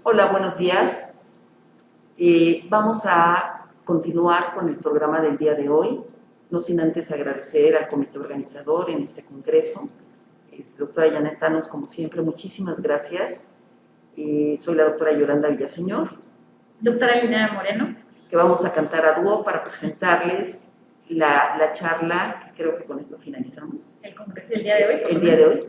Hola, buenos días. Vamos a continuar con el programa del día de hoy, no sin antes agradecer al comité organizador en este congreso. Doctora Janet Thanos, como siempre, muchísimas gracias. Soy la doctora Yolanda Villaseñor. Doctora Lina Moreno. Que vamos a cantar a dúo para presentarles la charla, que creo que con esto finalizamos. El congreso del día de hoy. El día de hoy,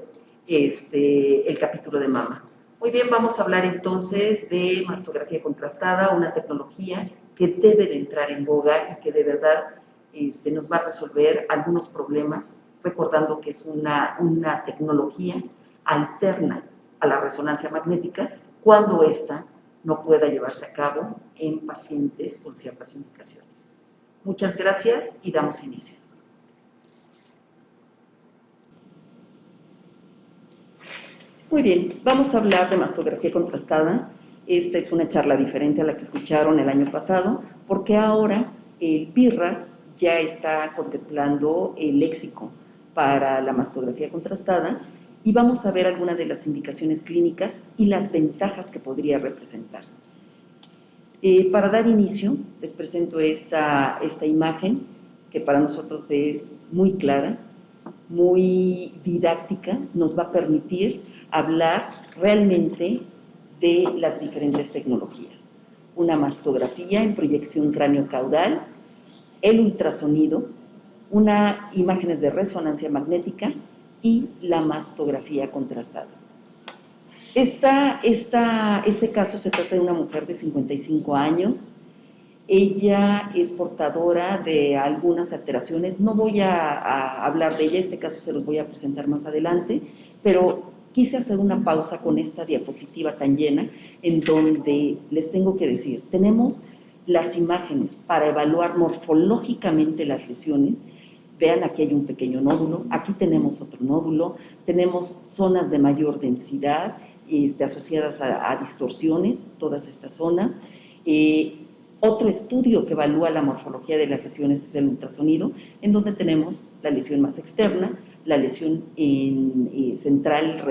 el capítulo de mama. Muy bien, vamos a hablar entonces de mastografía contrastada, una tecnología que debe de entrar en boga y que de verdad nos va a resolver algunos problemas, recordando que es una tecnología alterna a la resonancia magnética cuando ésta no pueda llevarse a cabo en pacientes con ciertas indicaciones. Muchas gracias y damos inicio. Muy bien, vamos a hablar de mastografía contrastada. Esta es una charla diferente a la que escucharon el año pasado, porque ahora el PIRADS ya está contemplando el léxico para la mastografía contrastada y vamos a ver algunas de las indicaciones clínicas y las ventajas que podría representar. Para dar inicio, les presento esta imagen que para nosotros es muy clara, muy didáctica, nos va a permitir hablar realmente de las diferentes tecnologías. Una mastografía en proyección cráneo-caudal, el ultrasonido, imágenes de resonancia magnética y la mastografía contrastada. Este caso se trata de una mujer de 55 años. Ella es portadora de algunas alteraciones. No voy a hablar de ella, este caso se los voy a presentar más adelante, pero quise hacer una pausa con esta diapositiva tan llena, en donde les tengo que decir, tenemos las imágenes para evaluar morfológicamente las lesiones. Vean, aquí hay un pequeño nódulo, aquí tenemos otro nódulo, tenemos zonas de mayor densidad asociadas a distorsiones, todas estas zonas. Otro estudio que evalúa la morfología de las lesiones es el ultrasonido, en donde tenemos la lesión más externa, la lesión central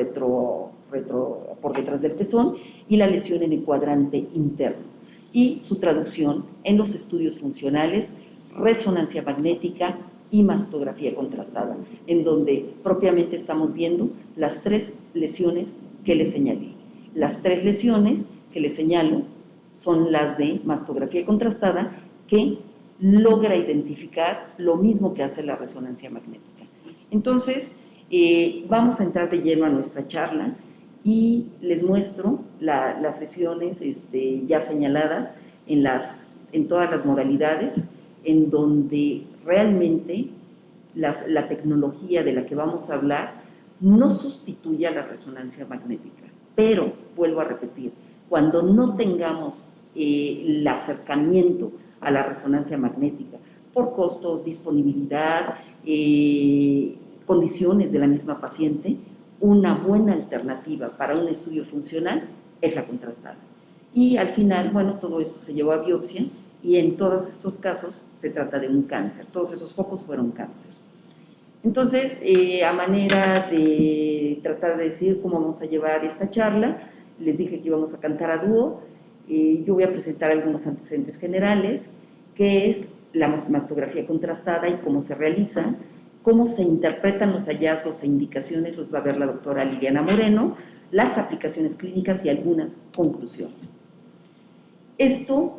por detrás del pezón y la lesión en el cuadrante interno. Y su traducción en los estudios funcionales, resonancia magnética y mastografía contrastada, en donde propiamente estamos viendo las tres lesiones que les señalé. Las tres lesiones que les señalo son las de mastografía contrastada, que logra identificar lo mismo que hace la resonancia magnética. Entonces, vamos a entrar de lleno a nuestra charla y les muestro las lesiones ya señaladas en todas las modalidades, en donde realmente la tecnología de la que vamos a hablar no sustituye a la resonancia magnética, pero, vuelvo a repetir, cuando no tengamos el acercamiento a la resonancia magnética por costos, disponibilidad, condiciones de la misma paciente, una buena alternativa para un estudio funcional es la contrastada. Y al final, bueno, todo esto se llevó a biopsia y en todos estos casos se trata de un cáncer. Todos esos focos fueron cáncer. Entonces, a manera de tratar de decir cómo vamos a llevar esta charla, les dije que íbamos a cantar a dúo. Yo voy a presentar algunos antecedentes generales, qué es la mastografía contrastada y cómo se realiza, cómo se interpretan los hallazgos e indicaciones, los va a ver la doctora Liliana Moreno, las aplicaciones clínicas y algunas conclusiones. Esto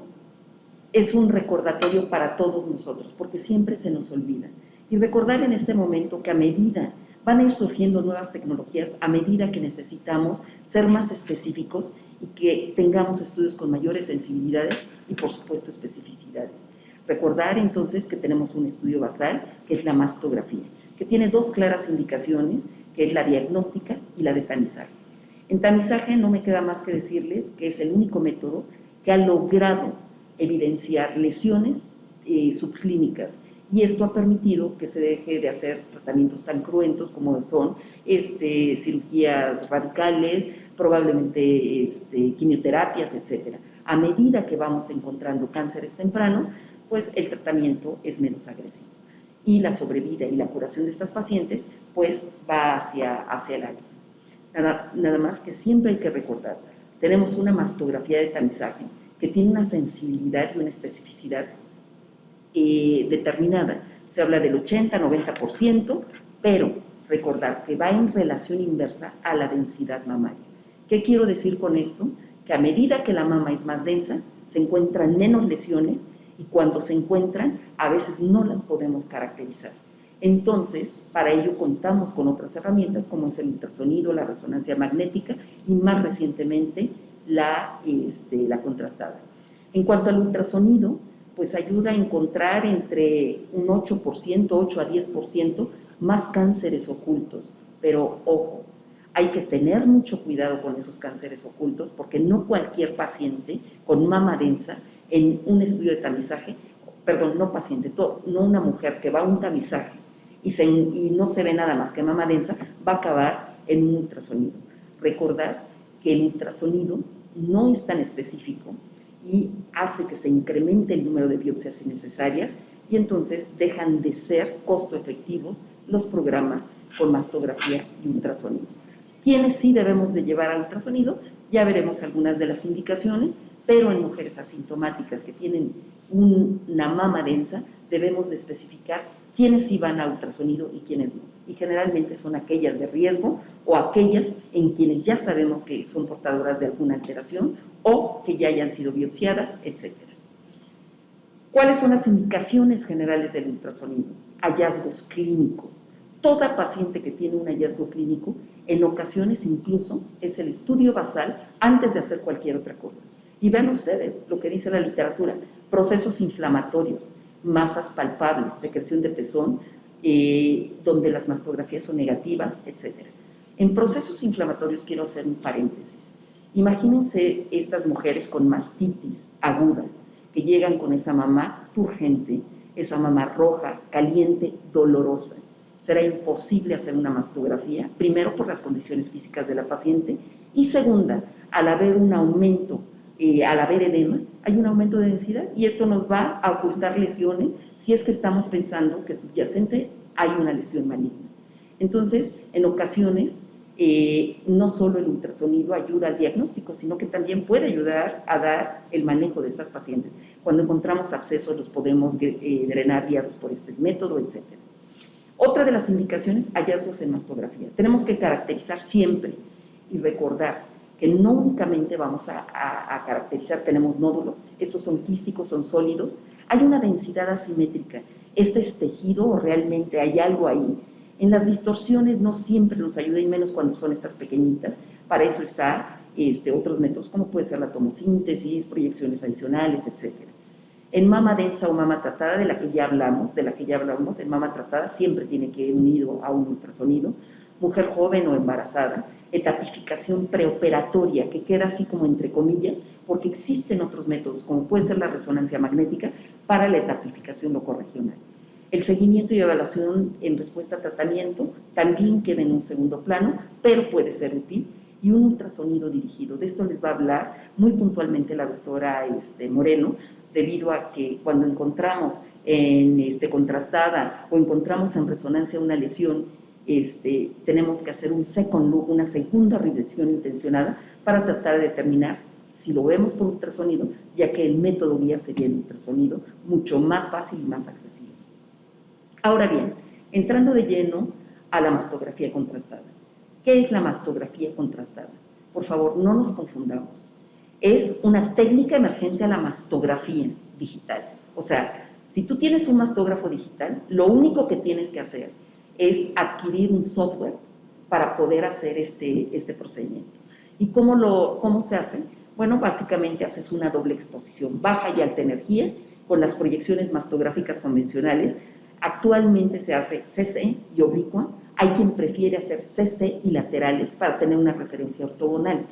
es un recordatorio para todos nosotros, porque siempre se nos olvida. Y recordar en este momento que a medida van a ir surgiendo nuevas tecnologías, a medida que necesitamos ser más específicos y que tengamos estudios con mayores sensibilidades y, por supuesto, especificidades. Recordar entonces que tenemos un estudio basal, que es la mastografía, que tiene dos claras indicaciones, que es la diagnóstica y la de tamizaje. En tamizaje no me queda más que decirles que es el único método que ha logrado evidenciar lesiones subclínicas, y esto ha permitido que se deje de hacer tratamientos tan cruentos como son cirugías radicales, probablemente quimioterapias, etc. A medida que vamos encontrando cánceres tempranos, pues el tratamiento es menos agresivo y la sobrevida y la curación de estas pacientes pues va hacia el alza. Nada más que siempre hay que recordar, tenemos una mastografía de tamizaje que tiene una sensibilidad y una especificidad determinada. Se habla del 80-90%, pero recordar que va en relación inversa a la densidad mamaria. ¿Qué quiero decir con esto? Que a medida que la mama es más densa, se encuentran menos lesiones y cuando se encuentran, a veces no las podemos caracterizar. Entonces, para ello contamos con otras herramientas como es el ultrasonido, la resonancia magnética y más recientemente la contrastada. En cuanto al ultrasonido, pues ayuda a encontrar entre un 8%, 8 a 10% más cánceres ocultos, pero ojo, hay que tener mucho cuidado con esos cánceres ocultos porque no cualquier paciente con mama densa en un estudio de tamizaje, perdón, no paciente, no una mujer que va a un tamizaje y no se ve nada más que mama densa, va a acabar en un ultrasonido. Recordar que el ultrasonido no es tan específico y hace que se incremente el número de biopsias innecesarias y entonces dejan de ser costo efectivos los programas con mastografía y ultrasonido. ¿Quiénes sí debemos de llevar a ultrasonido? Ya veremos algunas de las indicaciones, pero en mujeres asintomáticas que tienen una mama densa, debemos de especificar quiénes sí van a ultrasonido y quiénes no. Y generalmente son aquellas de riesgo o aquellas en quienes ya sabemos que son portadoras de alguna alteración o que ya hayan sido biopsiadas, etc. ¿Cuáles son las indicaciones generales del ultrasonido? Hallazgos clínicos. Toda paciente que tiene un hallazgo clínico, en ocasiones incluso es el estudio basal antes de hacer cualquier otra cosa. Y vean ustedes lo que dice la literatura, procesos inflamatorios, masas palpables, secreción de pezón, donde las mastografías son negativas, etc. En procesos inflamatorios quiero hacer un paréntesis. Imagínense estas mujeres con mastitis aguda, que llegan con esa mamá turgente, esa mamá roja, caliente, dolorosa. Será imposible hacer una mastografía, primero por las condiciones físicas de la paciente y segunda, al haber un aumento, al haber edema, hay un aumento de densidad y esto nos va a ocultar lesiones si es que estamos pensando que subyacente hay una lesión maligna. Entonces, en ocasiones, no solo el ultrasonido ayuda al diagnóstico, sino que también puede ayudar a dar el manejo de estas pacientes. Cuando encontramos abscesos, los podemos drenar guiados por este método, etc. Otra de las indicaciones, hallazgos en mastografía. Tenemos que caracterizar siempre y recordar que no únicamente vamos a caracterizar, tenemos nódulos, estos son quísticos, son sólidos, hay una densidad asimétrica, este es tejido o realmente hay algo ahí. En las distorsiones no siempre nos ayuda y menos cuando son estas pequeñitas, para eso están otros métodos como puede ser la tomosíntesis, proyecciones adicionales, etc. En mama densa o mama tratada, de la que ya hablamos, en mama tratada siempre tiene que ir unido a un ultrasonido, mujer joven o embarazada, etapificación preoperatoria, que queda así como entre comillas, porque existen otros métodos, como puede ser la resonancia magnética, para la etapificación locorregional. El seguimiento y evaluación en respuesta a tratamiento también queda en un segundo plano, pero puede ser útil, y un ultrasonido dirigido. De esto les va a hablar muy puntualmente la doctora Moreno, debido a que cuando encontramos en contrastada o encontramos en resonancia una lesión, tenemos que hacer un second look, una segunda regresión intencionada para tratar de determinar si lo vemos por ultrasonido, ya que el método guía sería el ultrasonido, mucho más fácil y más accesible. Ahora bien, entrando de lleno a la mastografía contrastada. ¿Qué es la mastografía contrastada? Por favor, no nos confundamos. Es una técnica emergente a la mastografía digital. O sea, si tú tienes un mastógrafo digital, lo único que tienes que hacer es adquirir un software para poder hacer este procedimiento. ¿Y cómo se hace? Bueno, básicamente haces una doble exposición, baja y alta energía, con las proyecciones mastográficas convencionales. Actualmente se hace CC y oblicua. Hay quien prefiere hacer CC y laterales para tener una referencia ortogonal.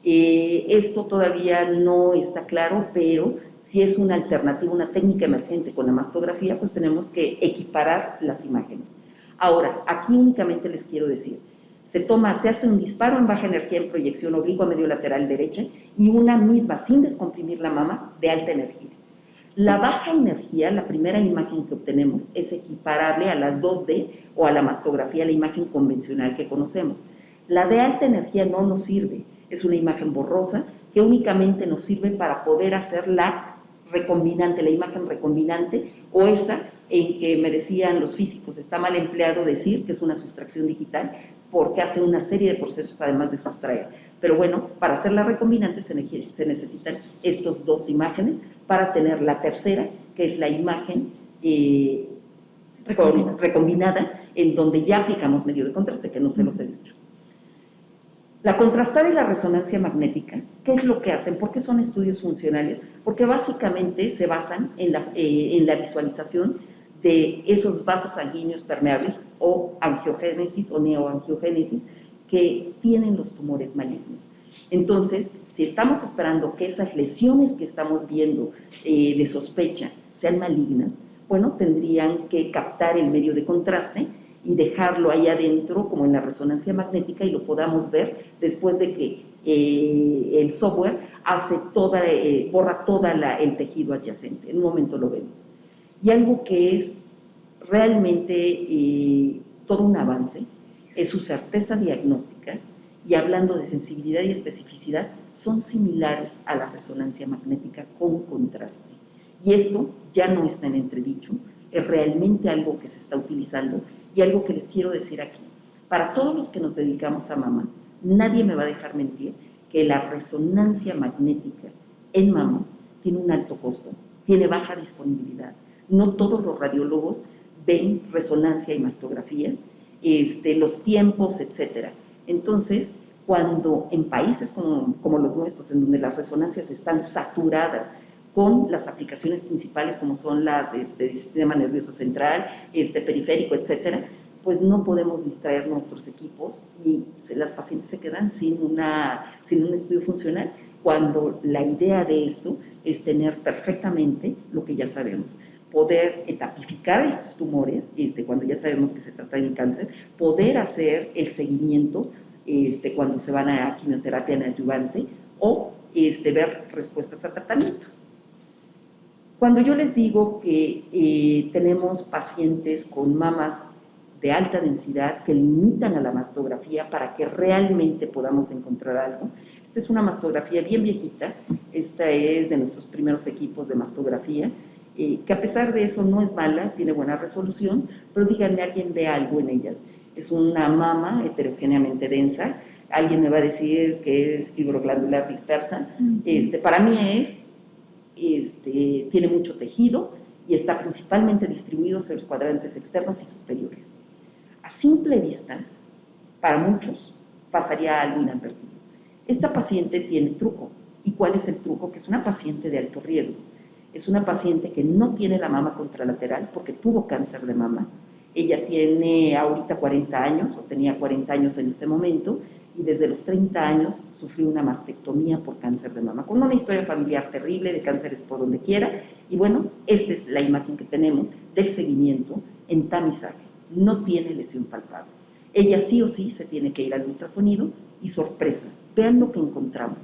Esto todavía no está claro, pero si es una alternativa, una técnica emergente con la mastografía, pues tenemos que equiparar las imágenes. Ahora, aquí únicamente les quiero decir, se hace un disparo en baja energía en proyección oblicua medio lateral derecha y una misma, sin descomprimir la mama, de alta energía. La baja energía, la primera imagen que obtenemos, es equiparable a las 2D o a la mastografía, la imagen convencional que conocemos. La de alta energía no nos sirve. Es una imagen borrosa que únicamente nos sirve para poder hacer la recombinante, la imagen recombinante, o esa en que me decían los físicos, está mal empleado decir que es una sustracción digital, porque hace una serie de procesos además de sustraer. Pero bueno, para hacer la recombinante se necesitan estas dos imágenes para tener la tercera, que es la imagen recombinada, en donde ya aplicamos medio de contraste, que no se los he dicho. La contrastada y la resonancia magnética, ¿qué es lo que hacen? ¿Por qué son estudios funcionales? Porque básicamente se basan en la visualización de esos vasos sanguíneos permeables o angiogénesis o neoangiogénesis que tienen los tumores malignos. Entonces, si estamos esperando que esas lesiones que estamos viendo de sospecha sean malignas, bueno, tendrían que captar el medio de contraste y dejarlo ahí adentro, como en la resonancia magnética, y lo podamos ver después de que el software borra todo el tejido adyacente. En un momento lo vemos. Y algo que es realmente todo un avance es su certeza diagnóstica, y hablando de sensibilidad y especificidad, son similares a la resonancia magnética con contraste. Y esto ya no está en entredicho, es realmente algo que se está utilizando. Y algo que les quiero decir aquí, para todos los que nos dedicamos a mama, nadie me va a dejar mentir que la resonancia magnética en mama tiene un alto costo, tiene baja disponibilidad. No todos los radiólogos ven resonancia y mastografía, los tiempos, etc. Entonces, cuando en países como los nuestros, en donde las resonancias están saturadas con las aplicaciones principales como son las del sistema nervioso central, periférico, etcétera, pues no podemos distraer nuestros equipos y las pacientes se quedan sin un estudio funcional, cuando la idea de esto es tener perfectamente lo que ya sabemos, poder etapificar estos tumores, cuando ya sabemos que se trata de un cáncer, poder hacer el seguimiento cuando se van a quimioterapia neoadyuvante o ver respuestas a tratamiento. Cuando yo les digo que tenemos pacientes con mamas de alta densidad que limitan a la mastografía para que realmente podamos encontrar algo, esta es una mastografía bien viejita, esta es de nuestros primeros equipos de mastografía, que a pesar de eso no es mala, tiene buena resolución, pero díganme, ¿alguien ve algo en ellas? Es una mama heterogéneamente densa, alguien me va a decir que es fibroglandular dispersa, para mí tiene mucho tejido y está principalmente distribuido hacia los cuadrantes externos y superiores. A simple vista, para muchos, pasaría algo inadvertido. Esta paciente tiene truco. ¿Y cuál es el truco? Que es una paciente de alto riesgo. Es una paciente que no tiene la mama contralateral porque tuvo cáncer de mama. Ella tiene ahorita 40 años, o tenía 40 años en este momento, y desde los 30 años sufrió una mastectomía por cáncer de mama, con una historia familiar terrible de cánceres por donde quiera. Y bueno, esta es la imagen que tenemos del seguimiento en tamizaje. No tiene lesión palpable. Ella sí o sí se tiene que ir al ultrasonido y sorpresa, vean lo que encontramos.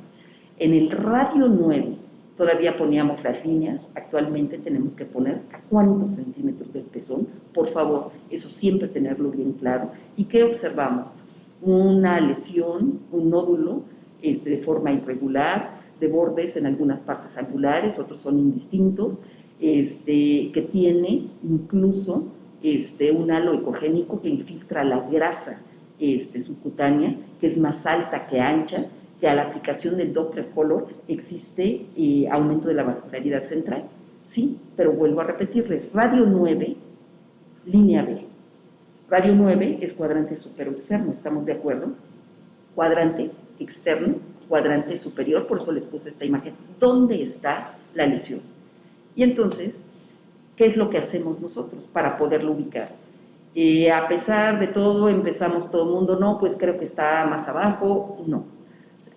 En el radio 9 todavía poníamos las líneas, actualmente tenemos que poner a cuántos centímetros del pezón, por favor, eso siempre tenerlo bien claro. ¿Y qué observamos? Una lesión, un nódulo de forma irregular, de bordes en algunas partes angulares, otros son indistintos, que tiene incluso un halo ecogénico que infiltra la grasa subcutánea, que es más alta que ancha, que a la aplicación del Doppler Color existe aumento de la vascularidad central. Sí, pero vuelvo a repetirles, radio 9, línea B. Radio 9 es cuadrante superior externo, ¿estamos de acuerdo? Cuadrante externo, cuadrante superior, por eso les puse esta imagen. ¿Dónde está la lesión? Y entonces, ¿qué es lo que hacemos nosotros para poderlo ubicar? A pesar de todo, empezamos todo el mundo, no, pues creo que está más abajo, no.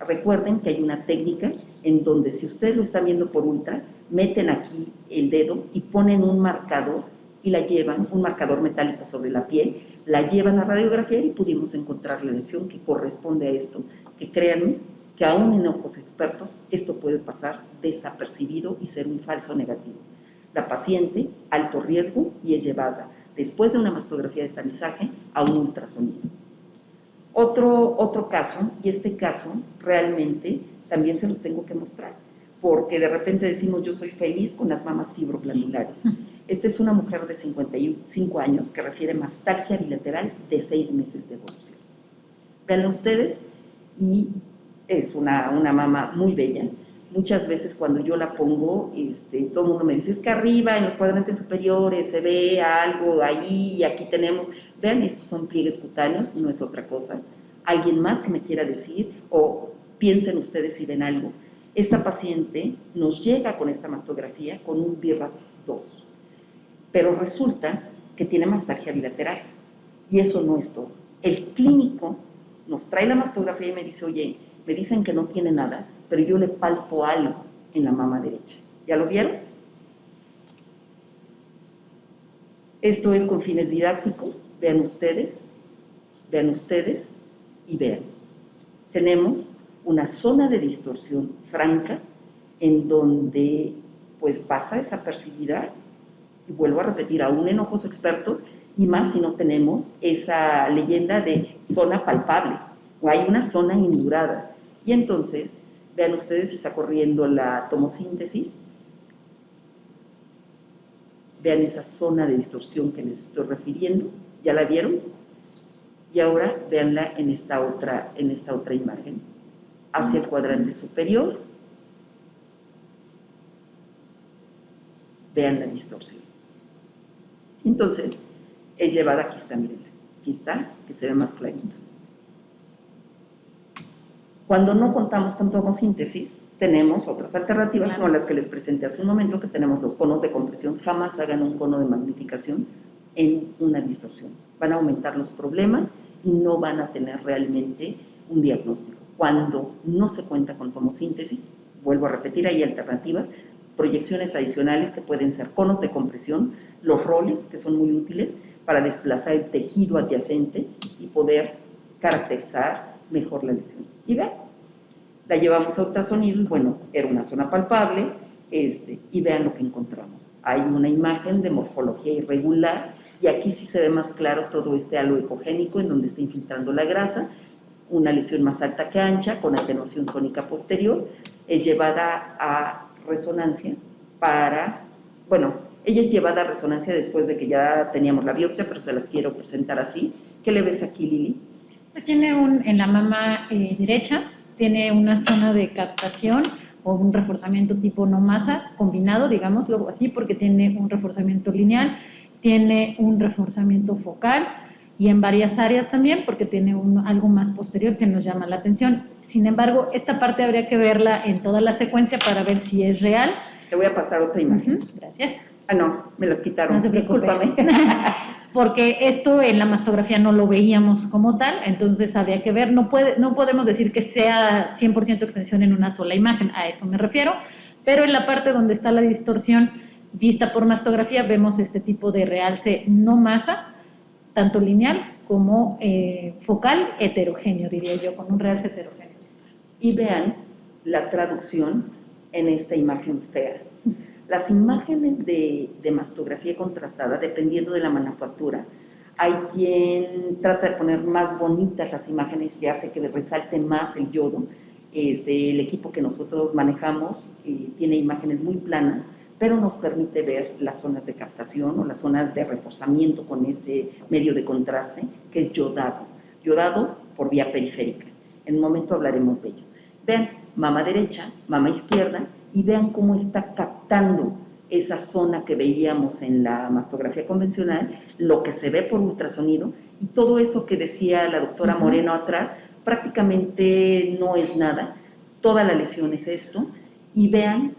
Recuerden que hay una técnica en donde si ustedes lo están viendo por ultra, meten aquí el dedo y ponen un marcador y la llevan, un marcador metálico sobre la piel, la llevan a radiografiar y pudimos encontrar la lesión que corresponde a esto, que créanme que aún en ojos expertos esto puede pasar desapercibido y ser un falso negativo. La paciente, alto riesgo, y es llevada después de una mastografía de tamizaje a un ultrasonido. Otro caso, y este caso realmente también se los tengo que mostrar, porque de repente decimos yo soy feliz con las mamas fibroglandulares. Esta es una mujer de 55 años que refiere mastalgia bilateral de 6 meses de evolución. Veanla ustedes, y es una mama muy bella. Muchas veces cuando yo la pongo, todo el mundo me dice, es que arriba en los cuadrantes superiores se ve algo ahí y aquí tenemos. Vean, estos son pliegues cutáneos, no es otra cosa. ¿Alguien más que me quiera decir? O piensen ustedes si ven algo. Esta paciente nos llega con esta mastografía con un BIRATS 2, pero resulta que tiene mastalgia bilateral y eso no es todo. El clínico nos trae la mastografía y me dice, oye, me dicen que no tiene nada, pero yo le palpo algo en la mama derecha. ¿Ya lo vieron? Esto es con fines didácticos. Vean ustedes y vean. Tenemos una zona de distorsión franca en donde pues pasa desapercibida, y vuelvo a repetir, aún en ojos expertos, y más si no tenemos esa leyenda de zona palpable, o hay una zona indurada. Y entonces, vean ustedes, está corriendo la tomosíntesis, vean esa zona de distorsión que les estoy refiriendo, ¿ya la vieron? Y ahora véanla en esta otra imagen, hacia el cuadrante superior, vean la distorsión. Entonces, es llevada, aquí está, mirenla, aquí está, que se ve más clarito. Cuando no contamos con tomosíntesis, tenemos otras alternativas, como las que les presenté hace un momento, que tenemos los conos de compresión. Jamás hagan un cono de magnificación en una distorsión. Van a aumentar los problemas y no van a tener realmente un diagnóstico. Cuando no se cuenta con tomosíntesis, vuelvo a repetir, hay alternativas, proyecciones adicionales que pueden ser conos de compresión, los roles, que son muy útiles para desplazar el tejido adyacente y poder caracterizar mejor la lesión. Y vean, la llevamos a ultrasonido y bueno, era una zona palpable, y vean lo que encontramos. Hay una imagen de morfología irregular y aquí sí se ve más claro todo este halo ecogénico en donde está infiltrando la grasa, una lesión más alta que ancha con atenuación sónica posterior, es llevada a resonancia ella es llevada a resonancia después de que ya teníamos la biopsia, pero se las quiero presentar así. ¿Qué le ves aquí, Lili? Pues tiene en la mama derecha, tiene una zona de captación o un reforzamiento tipo no masa combinado, digámoslo así, porque tiene un reforzamiento lineal, tiene un reforzamiento focal y en varias áreas también, porque tiene algo más posterior que nos llama la atención. Sin embargo, esta parte habría que verla en toda la secuencia para ver si es real. Te voy a pasar otra imagen. Gracias. Ah, no, me las quitaron. No se preocupe. Discúlpame. Porque esto en la mastografía no lo veíamos como tal, entonces habría que ver, no podemos decir que sea 100% extensión en una sola imagen, a eso me refiero, pero en la parte donde está la distorsión vista por mastografía vemos este tipo de realce no masa, tanto lineal como focal heterogéneo, diría yo, con un realce heterogéneo. Y vean la traducción en esta imagen fea. Las imágenes de mastografía contrastada, dependiendo de la manufactura, hay quien trata de poner más bonitas las imágenes y hace que resalte más el yodo. El equipo que nosotros manejamos tiene imágenes muy planas, pero nos permite ver las zonas de captación o las zonas de reforzamiento con ese medio de contraste, que es yodado por vía periférica. En un momento hablaremos de ello. Vean, mama derecha, mama izquierda, y vean cómo está captando esa zona que veíamos en la mastografía convencional, lo que se ve por ultrasonido, y todo eso que decía la doctora Moreno atrás, prácticamente no es nada, toda la lesión es esto, y vean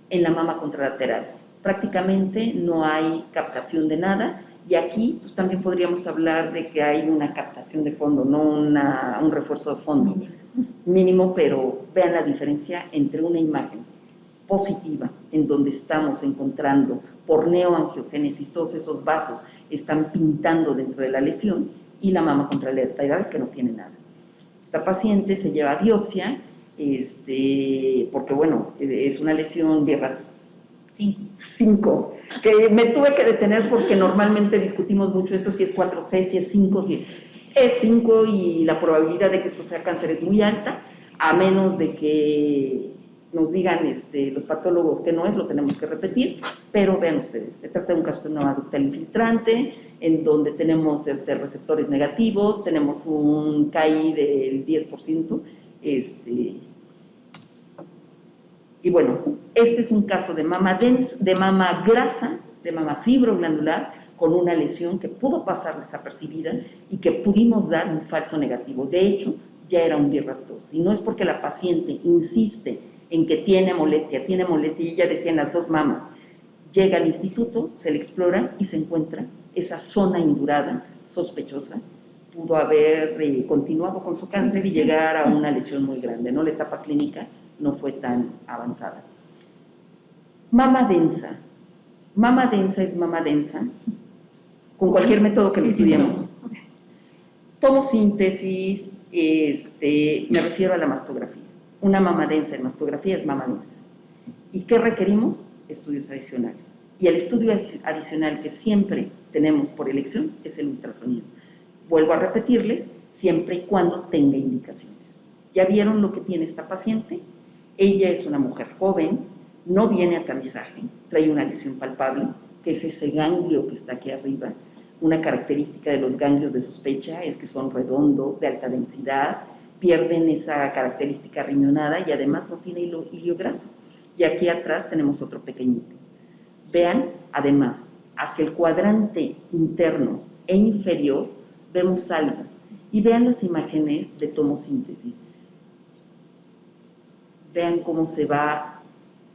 en la mama contralateral, prácticamente no hay captación de nada, y aquí pues también podríamos hablar de que hay una captación de fondo, no un refuerzo de fondo mínimo, pero vean la diferencia entre una imagen positiva, en donde estamos encontrando por neoangiogénesis, todos esos vasos están pintando dentro de la lesión, y la mama contralateral que no tiene nada. Esta paciente se lleva a biopsia, porque bueno, es una lesión BIRATS 5, que me tuve que detener porque normalmente discutimos mucho esto, si es 4C, si es 5, Es 5 y la probabilidad de que esto sea cáncer es muy alta, a menos de que nos digan los patólogos que no es, lo tenemos que repetir, pero vean ustedes, se trata de un carcinoma ductal infiltrante, en donde tenemos receptores negativos, tenemos un KI del 10%, y bueno, este es un caso de mama densa, de mama grasa, de mama fibroglandular, con una lesión que pudo pasar desapercibida y que pudimos dar un falso negativo. De hecho, ya era un BRAF2. Y no es porque la paciente insiste en que tiene molestia, y ella decía en las dos mamas, llega al instituto, se le explora y se encuentra esa zona indurada, sospechosa, pudo haber continuado con su cáncer y llegar a una lesión muy grande, ¿no? La etapa clínica no fue tan avanzada. Mama densa. Mama densa es mama densa con cualquier método que lo estudiemos. Tomosíntesis, me refiero a la mastografía. Una mama densa en mastografía es mama densa. ¿Y qué requerimos? Estudios adicionales. Y el estudio adicional que siempre tenemos por elección es el ultrasonido. Vuelvo a repetirles, siempre y cuando tenga indicaciones. ¿Ya vieron lo que tiene esta paciente? Ella es una mujer joven, no viene a tamizaje, trae una lesión palpable, que es ese ganglio que está aquí arriba. Una característica de los ganglios de sospecha es que son redondos, de alta densidad, pierden esa característica riñonada y además no tiene hilio graso. Y aquí atrás tenemos otro pequeñito. Vean, además, hacia el cuadrante interno e inferior vemos algo. Y vean las imágenes de tomosíntesis. Vean cómo se va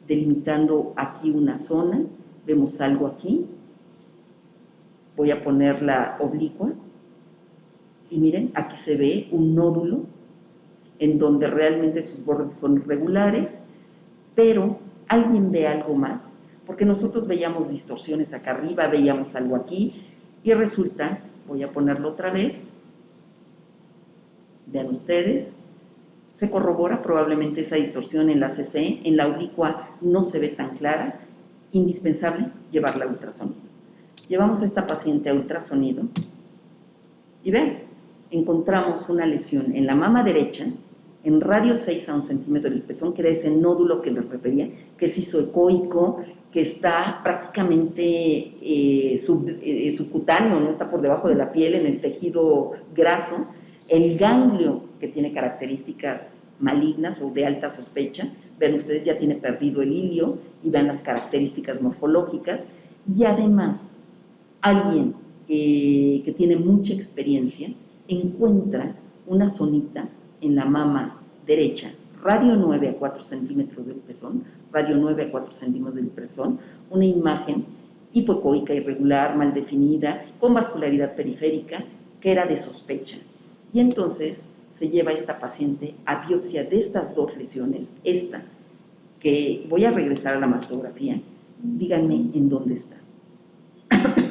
delimitando aquí una zona, vemos algo aquí. Voy a ponerla oblicua y miren, aquí se ve un nódulo en donde realmente sus bordes son irregulares, pero alguien ve algo más, porque nosotros veíamos distorsiones acá arriba, veíamos algo aquí, y resulta, voy a ponerlo otra vez, vean ustedes, se corrobora probablemente esa distorsión en la CC, en la oblicua no se ve tan clara, indispensable llevarla a ultrasonido. Llevamos a esta paciente a ultrasonido y ven, encontramos una lesión en la mama derecha, en radio 6 a 1 centímetro del pezón, que era ese nódulo que les refería, que es isoecoico, que está prácticamente subcutáneo, no está por debajo de la piel, en el tejido graso. El ganglio, que tiene características malignas o de alta sospecha, ven ustedes, ya tiene perdido el hilio y vean las características morfológicas, y además alguien que tiene mucha experiencia encuentra una zonita en la mama derecha, radio 9 a 4 centímetros del pezón, radio 9 a 4 centímetros del pezón, una imagen hipoecoica irregular, mal definida, con vascularidad periférica, que era de sospecha. Y entonces se lleva a esta paciente a biopsia de estas dos lesiones, esta, que voy a regresar a la mastografía, díganme en dónde está.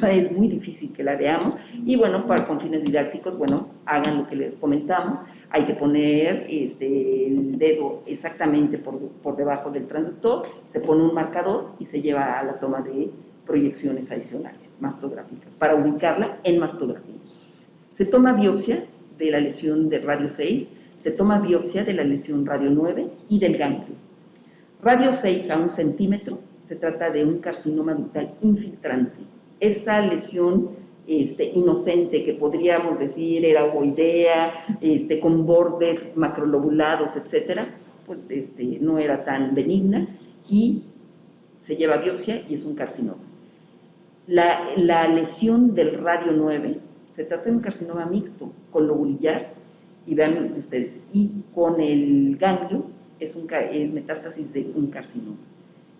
Es muy difícil que la veamos y bueno, con fines didácticos, bueno, hagan lo que les comentamos, hay que poner el dedo exactamente por debajo del transductor, se pone un marcador y se lleva a la toma de proyecciones adicionales, mastográficas, para ubicarla en mastografía. Se toma biopsia de la lesión de radio 6, se toma biopsia de la lesión radio 9 y del ganglio. Radio 6 a 1 centímetro, se trata de un carcinoma ductal infiltrante. Esa lesión inocente que podríamos decir era ovoidea, con bordes macrolobulados, etcétera, pues no era tan benigna y se lleva a biopsia y es un carcinoma. La lesión del radio 9 se trata de un carcinoma mixto con lobulillar y vean ustedes, y con el ganglio es metástasis de un carcinoma.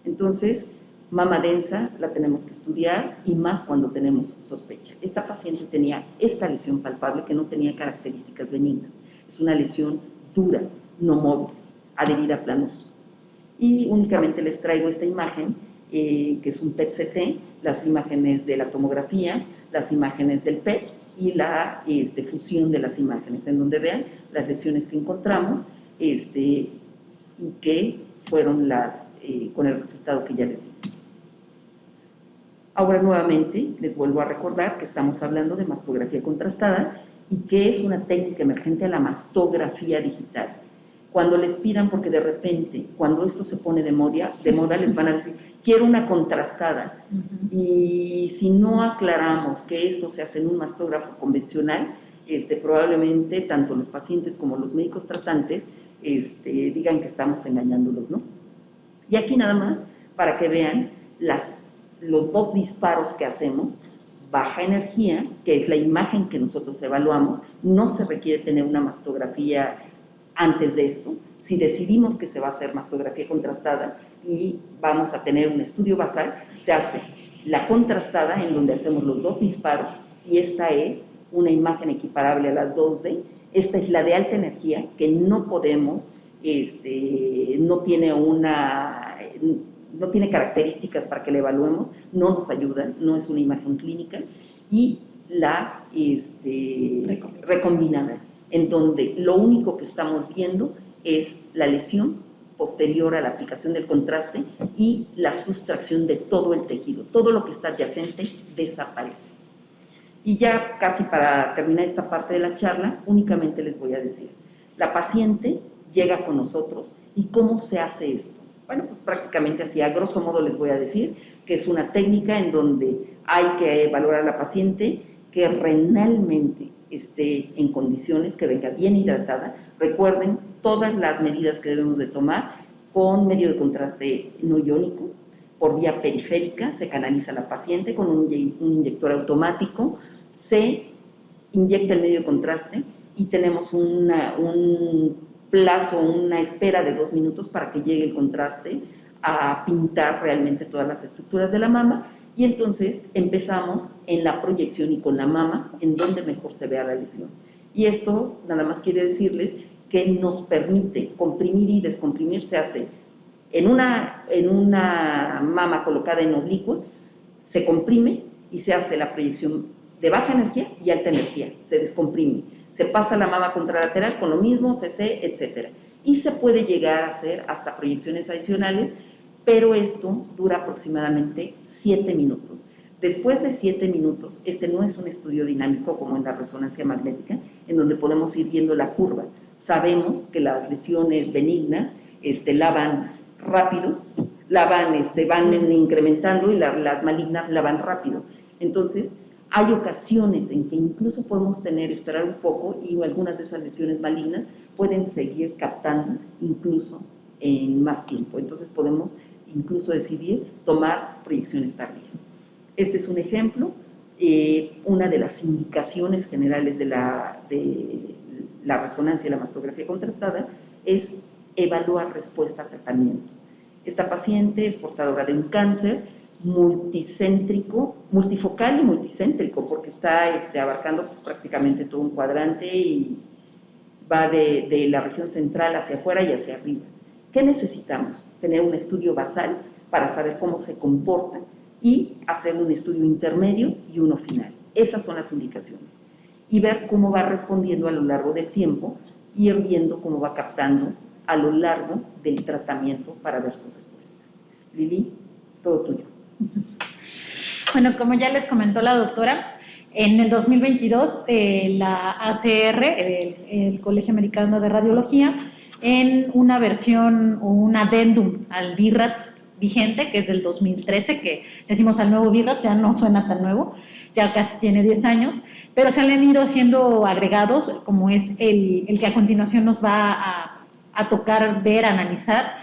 Entonces, mama densa la tenemos que estudiar y más cuando tenemos sospecha. Esta paciente tenía esta lesión palpable que no tenía características benignas. Es una lesión dura, no móvil, adherida a planos. Y únicamente les traigo esta imagen, que es un PET-CT, las imágenes de la tomografía, las imágenes del PET y la fusión de las imágenes, en donde vean las lesiones que encontramos y que fueron con el resultado que ya les di. Ahora nuevamente les vuelvo a recordar que estamos hablando de mastografía contrastada y qué es una técnica emergente a la mastografía digital. Cuando les pidan, porque de repente, cuando esto se pone de moda les van a decir, quiero una contrastada. Y si no aclaramos que esto se hace en un mastógrafo convencional, probablemente tanto los pacientes como los médicos tratantes digan que estamos engañándolos, ¿no? Y aquí nada más, para que vean los dos disparos que hacemos, baja energía, que es la imagen que nosotros evaluamos, no se requiere tener una mastografía antes de esto. Si decidimos que se va a hacer mastografía contrastada y vamos a tener un estudio basal, se hace la contrastada en donde hacemos los dos disparos y esta es una imagen equiparable a las 2D. Esta es la de alta energía, que no podemos, no tiene características para que la evaluemos, no nos ayuda, no es una imagen clínica, y la recombinada, en donde lo único que estamos viendo es la lesión posterior a la aplicación del contraste y la sustracción de todo el tejido, todo lo que está adyacente desaparece. Y ya casi para terminar esta parte de la charla, únicamente les voy a decir, la paciente llega con nosotros y ¿cómo se hace esto? Bueno, pues prácticamente así, a grosso modo les voy a decir que es una técnica en donde hay que valorar a la paciente que renalmente esté en condiciones, que venga bien hidratada. Recuerden todas las medidas que debemos de tomar con medio de contraste no iónico, por vía periférica, se canaliza a la paciente con un inyector automático, se inyecta el medio de contraste y tenemos un plazo, una espera de 2 minutos para que llegue el contraste a pintar realmente todas las estructuras de la mama y entonces empezamos en la proyección y con la mama en donde mejor se vea la lesión. Y esto nada más quiere decirles que nos permite comprimir y descomprimir, se hace en una mama colocada en oblicua, se comprime y se hace la proyección de baja energía y alta energía, se descomprime. Se pasa la mama contralateral con lo mismo, CC, etc. Y se puede llegar a hacer hasta proyecciones adicionales, pero esto dura aproximadamente 7 minutos. Después de 7 minutos, este no es un estudio dinámico como en la resonancia magnética, en donde podemos ir viendo la curva. Sabemos que las lesiones benignas la van rápido, van incrementando y las malignas la van rápido. Entonces, hay ocasiones en que incluso podemos esperar un poco y algunas de esas lesiones malignas pueden seguir captando incluso en más tiempo. Entonces podemos incluso decidir tomar proyecciones tardías. Este es un ejemplo, una de las indicaciones generales de la resonancia y la mastografía contrastada es evaluar respuesta a tratamiento. Esta paciente es portadora de un cáncer multicéntrico, multifocal y multicéntrico, porque está abarcando pues, prácticamente todo un cuadrante y va de la región central hacia afuera y hacia arriba. ¿Qué necesitamos? Tener un estudio basal para saber cómo se comporta y hacer un estudio intermedio y uno final. Esas son las indicaciones. Y ver cómo va respondiendo a lo largo del tiempo y ir viendo cómo va captando a lo largo del tratamiento para ver su respuesta. Lili, todo tuyo. Bueno, como ya les comentó la doctora, en el 2022 la ACR, el Colegio Americano de Radiología, en una versión o un adendum al VIRATS vigente, que es del 2013, que decimos al nuevo VIRATS, ya no suena tan nuevo, ya casi tiene 10 años, pero se han ido haciendo agregados, como es el que a continuación nos va a tocar ver, analizar,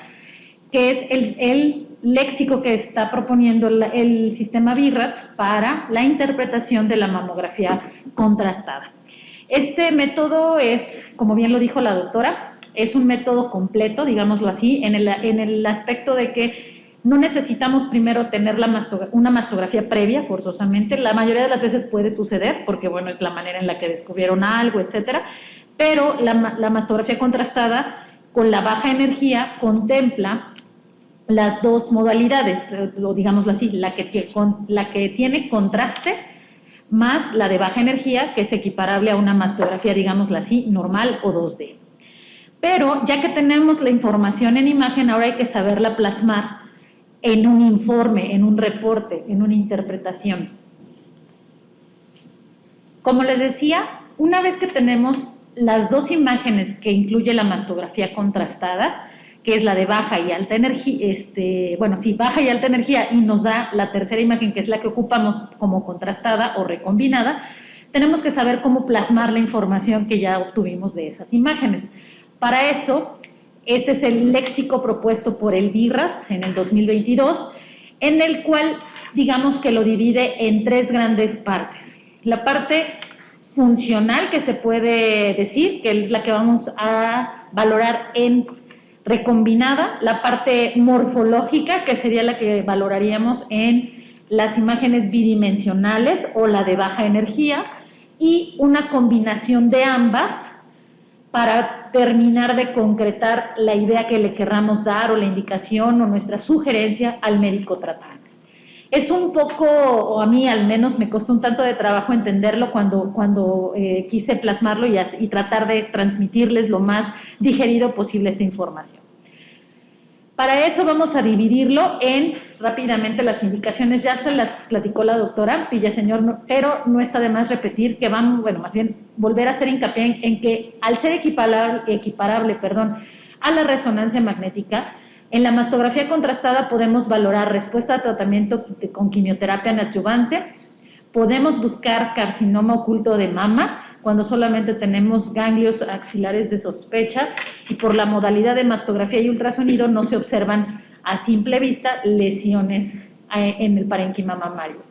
que es el léxico que está proponiendo el sistema VIRATS para la interpretación de la mamografía contrastada. Este método es, como bien lo dijo la doctora, es un método completo, digámoslo así, en el aspecto de que no necesitamos primero tener una mastografía previa, forzosamente. La mayoría de las veces puede suceder, porque bueno, es la manera en la que descubrieron algo, etcétera, pero la mastografía contrastada con la baja energía contempla las dos modalidades, o digámoslo así, la que tiene contraste más la de baja energía, que es equiparable a una mastografía, digámoslo así, normal o 2D. Pero ya que tenemos la información en imagen, ahora hay que saberla plasmar en un informe, en un reporte, en una interpretación. Como les decía, Una vez que tenemos las dos imágenes que incluye la mastografía contrastada, que es la de baja y alta energía, baja y alta energía, y nos da la tercera imagen, que es la que ocupamos como contrastada o recombinada, tenemos que saber cómo plasmar la información que ya obtuvimos de esas imágenes. Para eso, este es el léxico propuesto por el BIRATS en el 2022, en el cual, digamos que lo divide en tres grandes partes. La parte funcional, que se puede decir, que es la que vamos a valorar en recombinada, la parte morfológica, que sería la que valoraríamos en las imágenes bidimensionales o la de baja energía, y una combinación de ambas para terminar de concretar la idea que le querramos dar o la indicación o nuestra sugerencia al médico tratante. Es un poco, o a mí al menos me costó un tanto de trabajo entenderlo cuando quise plasmarlo y tratar de transmitirles lo más digerido posible esta información. Para eso vamos a dividirlo en, rápidamente, las indicaciones, ya se las platicó la doctora Villaseñor, pero no está de más repetir que más bien volver a hacer hincapié en que al ser equiparable a la resonancia magnética, en la mastografía contrastada podemos valorar respuesta a tratamiento con quimioterapia neoadyuvante, podemos buscar carcinoma oculto de mama, cuando solamente tenemos ganglios axilares de sospecha y por la modalidad de mastografía y ultrasonido no se observan a simple vista lesiones en el parénquima mamario.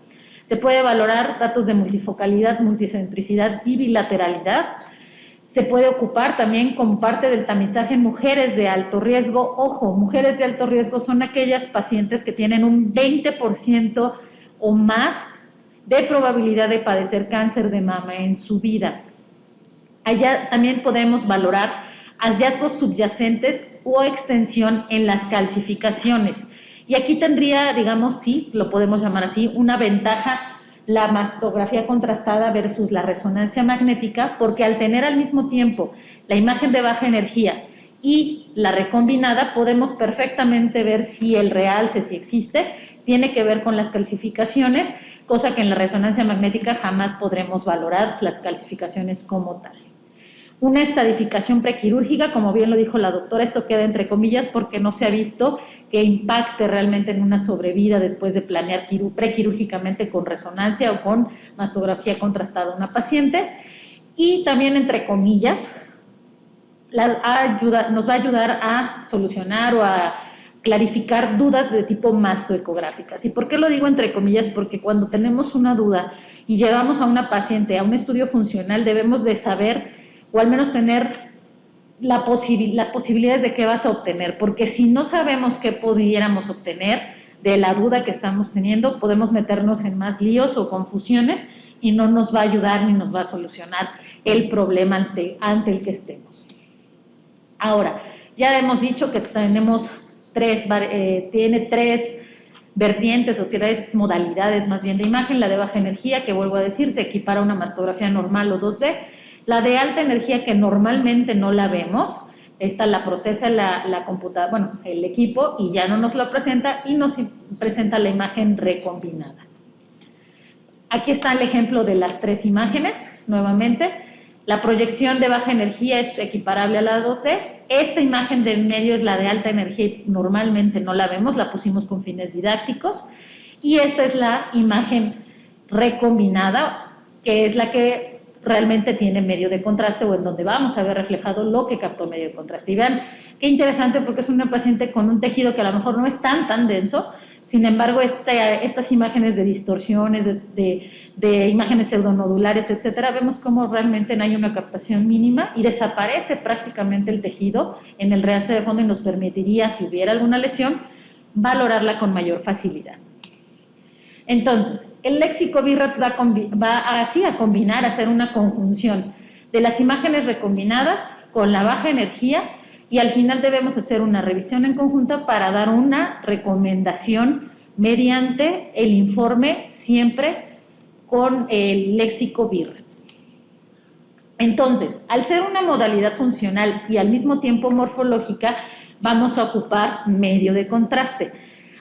Se puede valorar datos de multifocalidad, multicentricidad y bilateralidad. Se puede ocupar también como parte del tamizaje en mujeres de alto riesgo. Ojo, mujeres de alto riesgo son aquellas pacientes que tienen un 20% o más de probabilidad de padecer cáncer de mama en su vida. Allá también podemos valorar hallazgos subyacentes o extensión en las calcificaciones. Y aquí tendría, digamos, sí, lo podemos llamar así, una ventaja la mastografía contrastada versus la resonancia magnética, porque al tener al mismo tiempo la imagen de baja energía y la recombinada, podemos perfectamente ver si el realce, si existe, tiene que ver con las calcificaciones, cosa que en la resonancia magnética jamás podremos valorar las calcificaciones como tal. Una estadificación prequirúrgica, como bien lo dijo la doctora, esto queda entre comillas porque no se ha visto que impacte realmente en una sobrevida después de planear prequirúrgicamente con resonancia o con mastografía contrastada a una paciente. Y también entre comillas, nos va a ayudar a solucionar o a clarificar dudas de tipo mastoecográficas. ¿Y por qué lo digo entre comillas? Porque cuando tenemos una duda y llevamos a una paciente a un estudio funcional, debemos de saber o al menos tener las posibilidades de qué vas a obtener, porque si no sabemos qué pudiéramos obtener de la duda que estamos teniendo, podemos meternos en más líos o confusiones y no nos va a ayudar ni nos va a solucionar el problema ante el que estemos. Ahora, ya hemos dicho que tenemos tiene tres vertientes o tres modalidades más bien de imagen: la de baja energía, que vuelvo a decir, se equipara a una mastografía normal o 2D, la de alta energía, que normalmente no la vemos, esta la procesa la computadora, el equipo, y ya no nos la presenta, y nos presenta la imagen recombinada. Aquí está el ejemplo de las tres imágenes, nuevamente. La proyección de baja energía es equiparable a la 2D. Esta imagen del medio es la de alta energía y normalmente no la vemos, la pusimos con fines didácticos. Y esta es la imagen recombinada, que es la que realmente tiene medio de contraste o en donde vamos a ver reflejado lo que captó medio de contraste. Y vean qué interesante, porque es una paciente con un tejido que a lo mejor no es tan denso. Sin embargo, estas imágenes de distorsiones, de imágenes pseudonodulares, etcétera, vemos cómo realmente no hay una captación mínima y desaparece prácticamente el tejido en el realce de fondo, y nos permitiría, si hubiera alguna lesión, valorarla con mayor facilidad. Entonces, el léxico BIRATS va así a combinar, a hacer una conjunción de las imágenes recombinadas con la baja energía, y al final debemos hacer una revisión en conjunto para dar una recomendación mediante el informe, siempre con el léxico BIRATS. Entonces, al ser una modalidad funcional y al mismo tiempo morfológica, vamos a ocupar medio de contraste.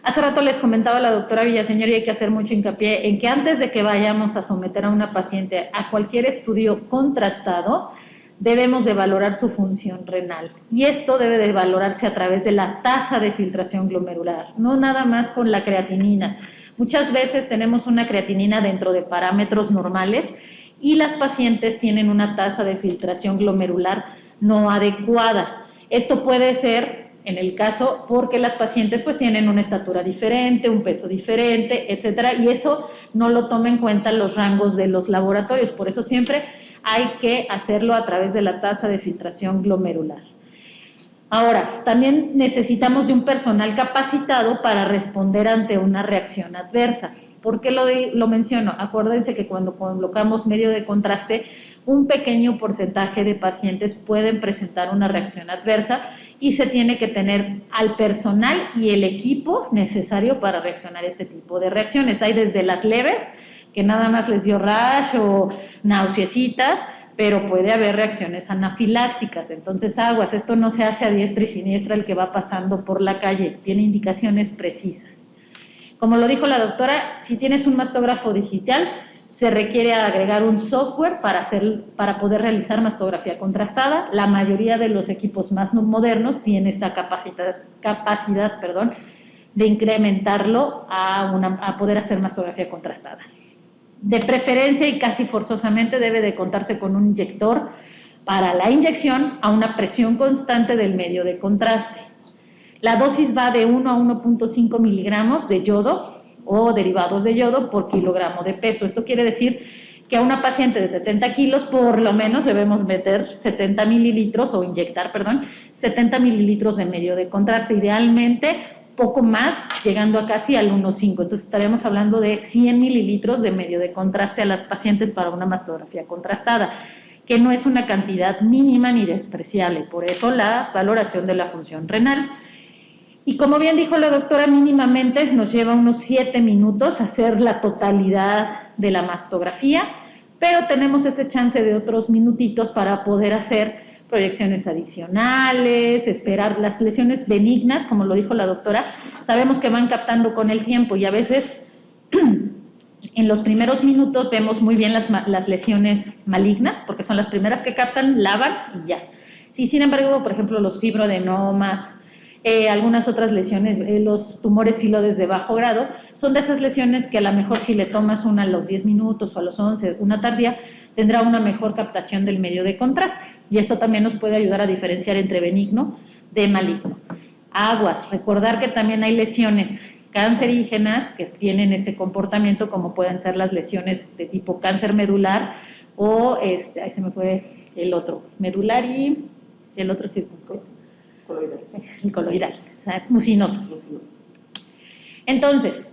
Hace rato les comentaba la doctora Villaseñor y hay que hacer mucho hincapié en que antes de que vayamos a someter a una paciente a cualquier estudio contrastado, debemos de valorar su función renal. Y esto debe de valorarse a través de la tasa de filtración glomerular, no nada más con la creatinina. Muchas veces tenemos una creatinina dentro de parámetros normales y las pacientes tienen una tasa de filtración glomerular no adecuada. Esto puede ser, en el caso, porque las pacientes pues tienen una estatura diferente, un peso diferente, etcétera, y eso no lo toma en cuenta los rangos de los laboratorios. Por eso siempre hay que hacerlo a través de la tasa de filtración glomerular. Ahora, también necesitamos de un personal capacitado para responder ante una reacción adversa. ¿Por qué lo menciono? Acuérdense que cuando colocamos medio de contraste, un pequeño porcentaje de pacientes pueden presentar una reacción adversa y se tiene que tener al personal y el equipo necesario para reaccionar a este tipo de reacciones. Hay desde las leves, que nada más les dio rash o náuseecitas, pero puede haber reacciones anafilácticas. Entonces, aguas, esto no se hace a diestra y siniestra el que va pasando por la calle, tiene indicaciones precisas. Como lo dijo la doctora, si tienes un mastógrafo digital, se requiere agregar un software para poder realizar mastografía contrastada. La mayoría de los equipos más modernos tienen esta capacidad de incrementarlo a poder hacer mastografía contrastada. De preferencia y casi forzosamente debe de contarse con un inyector para la inyección a una presión constante del medio de contraste. La dosis va de 1 a 1.5 miligramos de yodo o derivados de yodo por kilogramo de peso. Esto quiere decir que a una paciente de 70 kilos por lo menos debemos meter 70 mililitros o inyectar, 70 mililitros de medio de contraste, idealmente poco más, llegando a casi al 1.5. Entonces estaríamos hablando de 100 mililitros de medio de contraste a las pacientes para una mastografía contrastada, que no es una cantidad mínima ni despreciable, por eso la valoración de la función renal. Y como bien dijo la doctora, mínimamente nos lleva unos 7 minutos hacer la totalidad de la mastografía, pero tenemos ese chance de otros minutitos para poder hacer proyecciones adicionales, esperar las lesiones benignas, como lo dijo la doctora, sabemos que van captando con el tiempo y a veces en los primeros minutos vemos muy bien las lesiones malignas, porque son las primeras que captan, lavan y ya. Sí, sin embargo, por ejemplo, los fibroadenomas, algunas otras lesiones, los tumores filoides de bajo grado, son de esas lesiones que a lo mejor si le tomas una a los 10 minutos o a los 11, una tardía, tendrá una mejor captación del medio de contraste. Y esto también nos puede ayudar a diferenciar entre benigno de maligno. Aguas, recordar que también hay lesiones cancerígenas que tienen ese comportamiento, como pueden ser las lesiones de tipo cáncer medular o, ahí se me fue el otro, medular y el otro circunscrito. El coloidal, o sea, mucinoso. Entonces,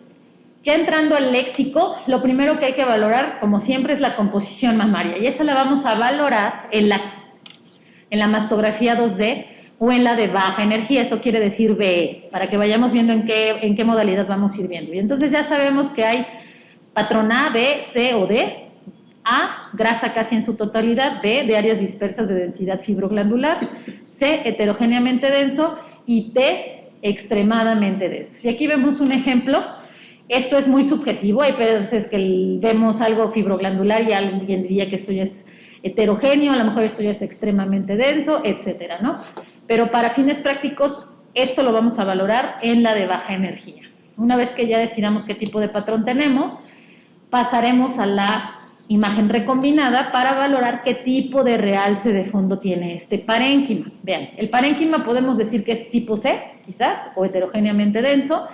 ya entrando al léxico, lo primero que hay que valorar, como siempre, es la composición mamaria, y esa la vamos a valorar en la mastografía 2D o en la de baja energía, eso quiere decir BE, para que vayamos viendo en qué modalidad vamos a ir viendo. Y entonces ya sabemos que hay patrón A, B, C o D. A, grasa casi en su totalidad, B, de áreas dispersas de densidad fibroglandular, C, heterogéneamente denso y T, extremadamente denso. Y aquí vemos un ejemplo, esto es muy subjetivo, hay veces que vemos algo fibroglandular y alguien diría que esto ya es heterogéneo, a lo mejor esto ya es extremadamente denso, etcétera, ¿no? Pero para fines prácticos, esto lo vamos a valorar en la de baja energía. Una vez que ya decidamos qué tipo de patrón tenemos, pasaremos a la imagen recombinada para valorar qué tipo de realce de fondo tiene este parénquima. Vean, el parénquima podemos decir que es tipo C, quizás, o heterogéneamente denso,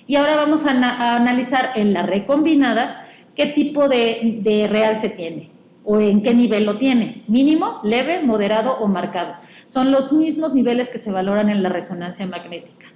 y ahora vamos a analizar en la recombinada qué tipo de realce tiene, o en qué nivel lo tiene, mínimo, leve, moderado o marcado. Son los mismos niveles que se valoran en la resonancia magnética.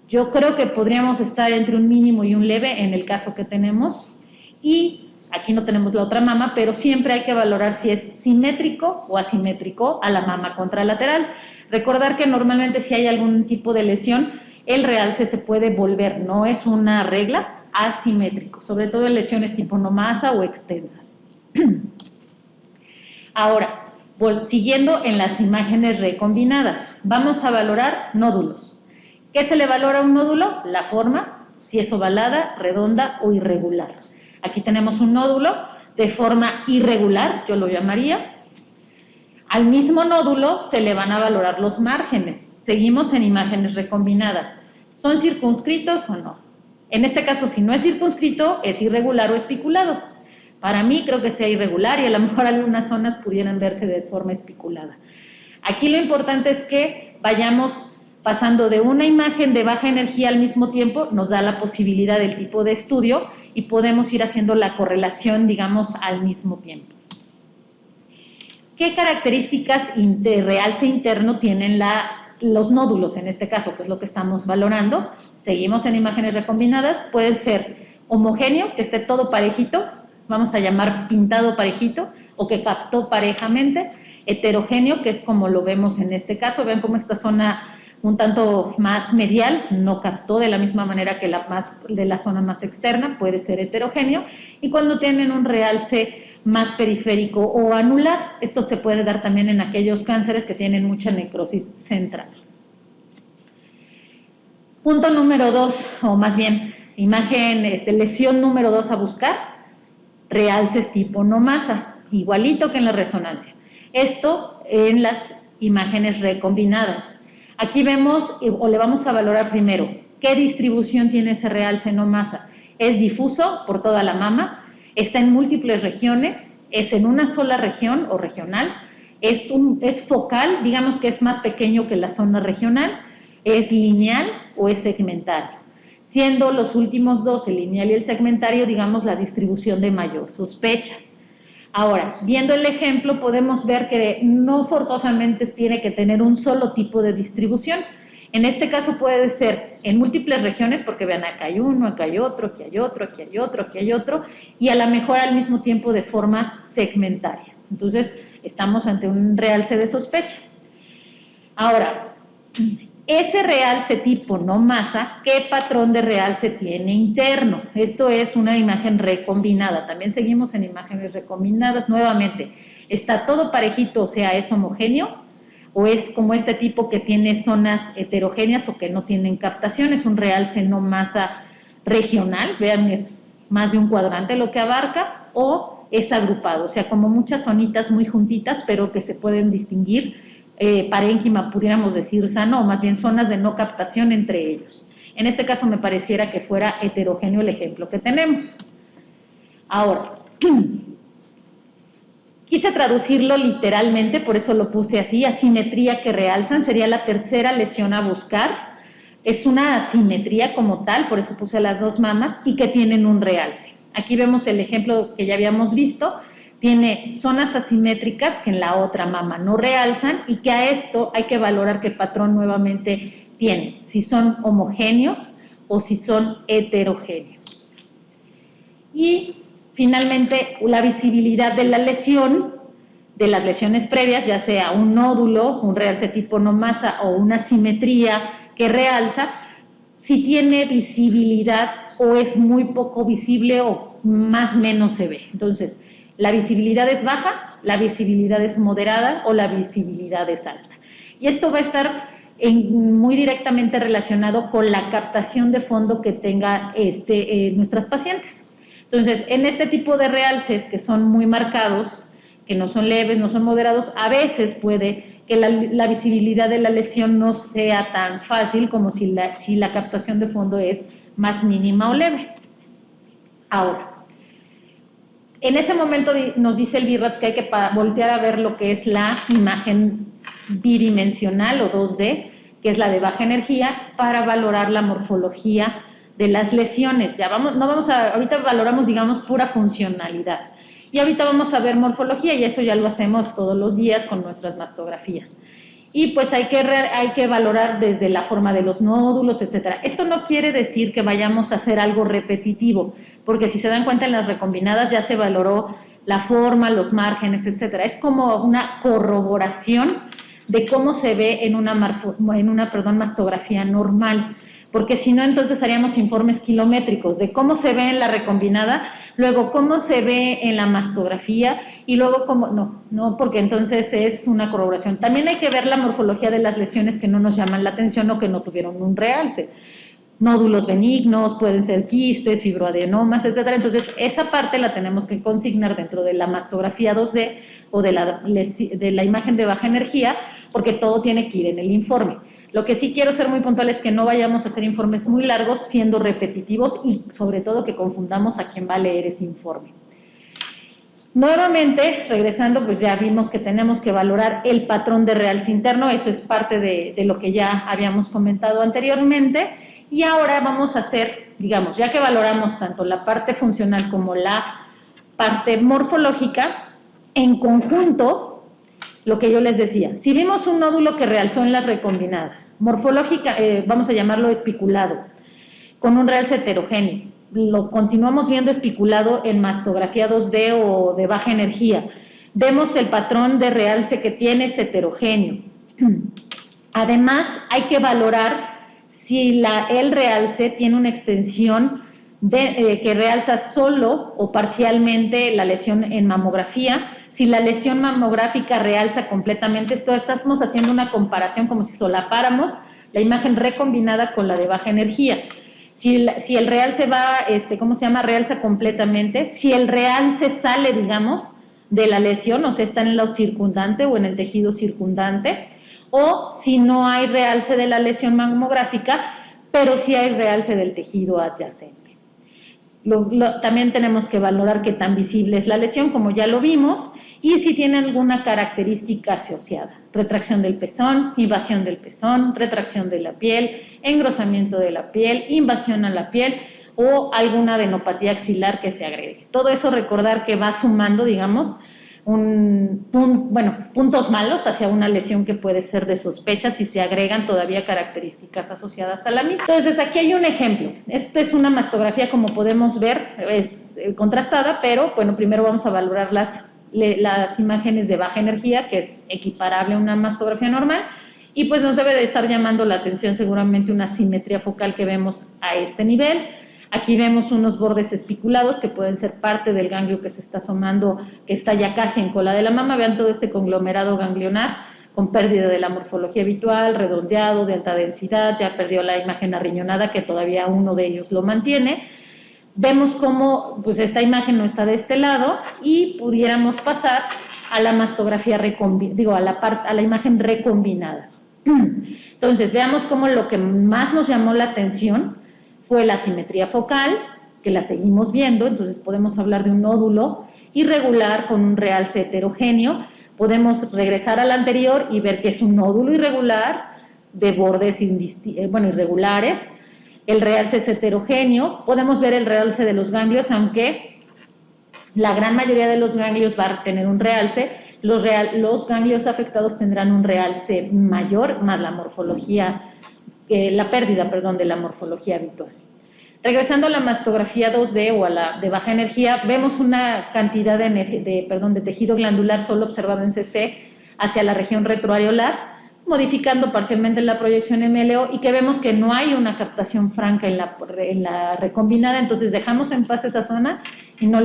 Yo creo que podríamos estar entre un mínimo y un leve en el caso que tenemos, y aquí no tenemos la otra mama, pero siempre hay que valorar si es simétrico o asimétrico a la mama contralateral. Recordar que normalmente si hay algún tipo de lesión, el realce se puede volver, no es una regla, asimétrico, sobre todo en lesiones tipo no masa o extensas. Ahora, siguiendo en las imágenes recombinadas, vamos a valorar nódulos. ¿Qué se le valora a un nódulo? La forma, si es ovalada, redonda o irregular. Aquí tenemos un nódulo de forma irregular, yo lo llamaría. Al mismo nódulo se le van a valorar los márgenes. Seguimos en imágenes recombinadas. ¿Son circunscritos o no? En este caso, si no es circunscrito, es irregular o espiculado. Para mí creo que sea irregular y a lo mejor algunas zonas pudieran verse de forma espiculada. Aquí lo importante es que vayamos pasando de una imagen de baja energía al mismo tiempo, nos da la posibilidad del tipo de estudio y podemos ir haciendo la correlación, digamos, al mismo tiempo. ¿Qué características de realce interno tienen los nódulos en este caso, que es lo que estamos valorando? Seguimos en imágenes recombinadas, puede ser homogéneo, que esté todo parejito, vamos a llamar pintado parejito, o que captó parejamente, heterogéneo, que es como lo vemos en este caso, ven cómo esta zona un tanto más medial no captó de la misma manera que de la zona más externa, puede ser heterogéneo, y cuando tienen un realce más periférico o anular, esto se puede dar también en aquellos cánceres que tienen mucha necrosis central. Punto número 2, o más bien, lesión número 2 a buscar, realces tipo no masa, igualito que en la resonancia. Esto en las imágenes recombinadas. Aquí vemos, o le vamos a valorar primero, qué distribución tiene ese realce no masa. ¿Es difuso por toda la mama? ¿Está en múltiples regiones? ¿Es en una sola región o regional? ¿Es focal? Digamos que es más pequeño que la zona regional. ¿Es lineal o es segmentario? Siendo los últimos dos, el lineal y el segmentario, digamos, la distribución de mayor sospecha. Ahora, viendo el ejemplo, podemos ver que no forzosamente tiene que tener un solo tipo de distribución. En este caso puede ser en múltiples regiones, porque vean, acá hay uno, acá hay otro, aquí hay otro, aquí hay otro, aquí hay otro, y a lo mejor al mismo tiempo de forma segmentaria. Entonces, estamos ante un realce de sospecha. Ahora, ese realce tipo no masa, ¿qué patrón de realce tiene interno? Esto es una imagen recombinada. También seguimos en imágenes recombinadas. Nuevamente, ¿está todo parejito, o sea, es homogéneo? ¿O es como este tipo que tiene zonas heterogéneas o que no tienen captación? Es un realce no masa regional. Vean, es más de un cuadrante lo que abarca. O es agrupado, o sea, como muchas zonitas muy juntitas, pero que se pueden distinguir. Parénquima, pudiéramos decir sano, o más bien zonas de no captación entre ellos. En este caso me pareciera que fuera heterogéneo el ejemplo que tenemos. Ahora, quise traducirlo literalmente, por eso lo puse así, asimetría que realzan, sería la tercera lesión a buscar. Es una asimetría como tal, por eso puse las dos mamas, y que tienen un realce. Aquí vemos el ejemplo que ya habíamos visto, tiene zonas asimétricas que en la otra mama no realzan y que a esto hay que valorar qué patrón nuevamente tiene, si son homogéneos o si son heterogéneos. Y finalmente la visibilidad de la lesión, de las lesiones previas, ya sea un nódulo, un realce tipo no masa o una simetría que realza, si tiene visibilidad o es muy poco visible o más o menos se ve. Entonces, la visibilidad es baja, la visibilidad es moderada o la visibilidad es alta. Y esto va a estar muy directamente relacionado con la captación de fondo que tenga nuestras pacientes. Entonces, en este tipo de realces que son muy marcados, que no son leves, no son moderados, a veces puede que la visibilidad de la lesión no sea tan fácil como si la captación de fondo es más mínima o leve. Ahora, en ese momento nos dice el BIRATS que hay que voltear a ver lo que es la imagen bidimensional o 2D, que es la de baja energía, para valorar la morfología de las lesiones. Ahorita valoramos, digamos, pura funcionalidad. Y ahorita vamos a ver morfología y eso ya lo hacemos todos los días con nuestras mastografías. Y pues hay que valorar desde la forma de los nódulos, etcétera. Esto no quiere decir que vayamos a hacer algo repetitivo, porque si se dan cuenta en las recombinadas ya se valoró la forma, los márgenes, etcétera. Es como una corroboración de cómo se ve en una mastografía normal, porque si no entonces haríamos informes kilométricos de cómo se ve en la recombinada, luego cómo se ve en la mastografía y luego cómo, no, porque entonces es una corroboración. También hay que ver la morfología de las lesiones que no nos llaman la atención o que no tuvieron un realce. nódulos benignos, pueden ser quistes, fibroadenomas, etcétera. Entonces, esa parte la tenemos que consignar dentro de la mastografía 2D o de la imagen de baja energía, porque todo tiene que ir en el informe. Lo que sí quiero ser muy puntual es que no vayamos a hacer informes muy largos, siendo repetitivos y sobre todo que confundamos a quien va a leer ese informe. Nuevamente, regresando, pues ya vimos que tenemos que valorar el patrón de realce interno, eso es parte de lo que ya habíamos comentado anteriormente, y ahora vamos a hacer, digamos, ya que valoramos tanto la parte funcional como la parte morfológica, en conjunto, lo que yo les decía, si vimos un nódulo que realzó en las recombinadas, morfológica, vamos a llamarlo espiculado, con un realce heterogéneo, lo continuamos viendo espiculado en mastografía 2D o de baja energía, vemos el patrón de realce que tiene es heterogéneo. Además, hay que valorar si el realce tiene una extensión que realza solo o parcialmente la lesión en mamografía. Si la lesión mamográfica realza completamente, estamos haciendo una comparación como si solapáramos la imagen recombinada con la de baja energía. Si el realce realza completamente, si el realce sale, digamos, de la lesión, o sea, está en lo circundante o en el tejido circundante, o si no hay realce de la lesión mamográfica, pero sí hay realce del tejido adyacente. También tenemos que valorar qué tan visible es la lesión, como ya lo vimos, y si tiene alguna característica asociada. Retracción del pezón, invasión del pezón, retracción de la piel, engrosamiento de la piel, invasión a la piel o alguna adenopatía axilar que se agregue. Todo eso recordar que va sumando, digamos, puntos malos hacia una lesión que puede ser de sospecha si se agregan todavía características asociadas a la misma. Entonces, aquí hay un ejemplo. Esto es una mastografía, como podemos ver, es contrastada, pero bueno, primero vamos a valorar las imágenes de baja energía, que es equiparable a una mastografía normal, y pues nos debe de estar llamando la atención seguramente una simetría focal que vemos a este nivel. Aquí vemos unos bordes espiculados que pueden ser parte del ganglio que se está asomando, que está ya casi en cola de la mama. Vean todo este conglomerado ganglionar con pérdida de la morfología habitual, redondeado, de alta densidad, ya perdió la imagen arriñonada, que todavía uno de ellos lo mantiene. Vemos cómo pues esta imagen no está de este lado y pudiéramos pasar a la mastografía a la imagen recombinada. Entonces, veamos cómo lo que más nos llamó la atención fue la simetría focal, que la seguimos viendo. Entonces podemos hablar de un nódulo irregular con un realce heterogéneo. Podemos regresar al anterior y ver que es un nódulo irregular de bordes irregulares. El realce es heterogéneo. Podemos ver el realce de los ganglios, aunque la gran mayoría de los ganglios va a tener un realce. Los ganglios afectados tendrán un realce mayor, más la pérdida de la morfología habitual. Regresando a la mastografía 2D o a la de baja energía, vemos una cantidad de tejido glandular solo observado en CC hacia la región retroareolar, modificando parcialmente la proyección MLO, y que vemos que no hay una captación franca en la recombinada. Entonces dejamos en paz esa zona y no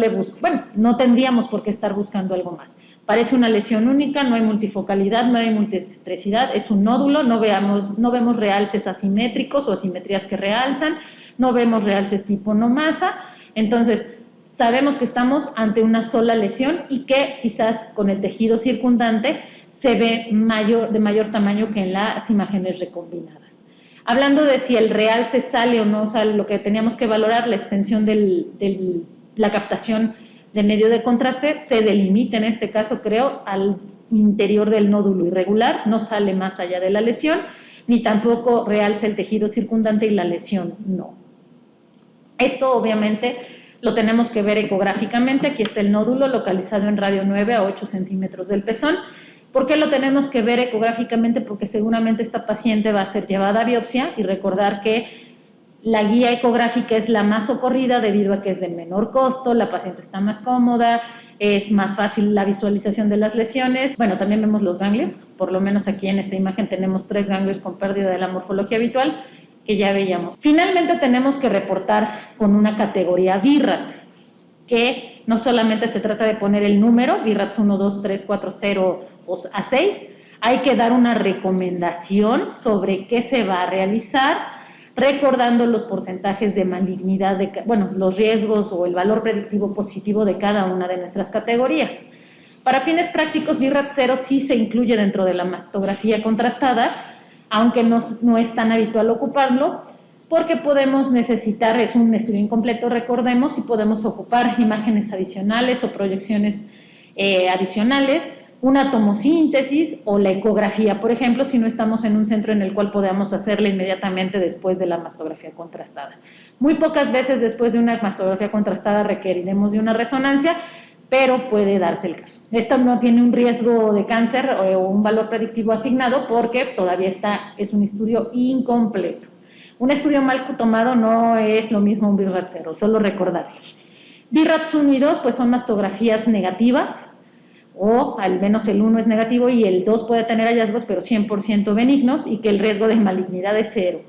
tendríamos por qué estar buscando algo más. Parece una lesión única, no hay multifocalidad, no hay multicentricidad, es un nódulo, no vemos realces asimétricos o asimetrías que realzan, no vemos realces tipo no masa. Entonces sabemos que estamos ante una sola lesión y que quizás con el tejido circundante se ve de mayor tamaño que en las imágenes recombinadas. Hablando de si el realce sale o no sale, lo que teníamos que valorar, la extensión de la captación de medio de contraste se delimita en este caso, creo, al interior del nódulo irregular, no sale más allá de la lesión, ni tampoco realza el tejido circundante y la lesión no. Esto obviamente lo tenemos que ver ecográficamente. Aquí está el nódulo localizado en radio 9 a 8 centímetros del pezón. ¿Por qué lo tenemos que ver ecográficamente? Porque seguramente esta paciente va a ser llevada a biopsia, y recordar que la guía ecográfica es la más socorrida debido a que es de menor costo, la paciente está más cómoda, es más fácil la visualización de las lesiones. Bueno, también vemos los ganglios, por lo menos aquí en esta imagen tenemos 3 ganglios con pérdida de la morfología habitual, que ya veíamos. Finalmente tenemos que reportar con una categoría BIRATS, que no solamente se trata de poner el número, BIRATS 1, 2, 3, 4, 0 o a 6, hay que dar una recomendación sobre qué se va a realizar, recordando los porcentajes de malignidad, los riesgos o el valor predictivo positivo de cada una de nuestras categorías. Para fines prácticos, BI-RADS 0 sí se incluye dentro de la mastografía contrastada, aunque no es tan habitual ocuparlo, porque podemos necesitar, es un estudio incompleto, recordemos, y podemos ocupar imágenes adicionales o proyecciones adicionales, una tomosíntesis o la ecografía, por ejemplo, si no estamos en un centro en el cual podamos hacerla inmediatamente después de la mastografía contrastada. Muy pocas veces después de una mastografía contrastada requeriremos de una resonancia, pero puede darse el caso. Esto no tiene un riesgo de cáncer o un valor predictivo asignado porque todavía es un estudio incompleto. Un estudio mal tomado no es lo mismo un BI-RADS 0, solo recordarlo. BI-RADS 1 y 2 pues son mastografías negativas, o al menos el 1 es negativo y el 2 puede tener hallazgos, pero 100% benignos, y que el riesgo de malignidad es 0.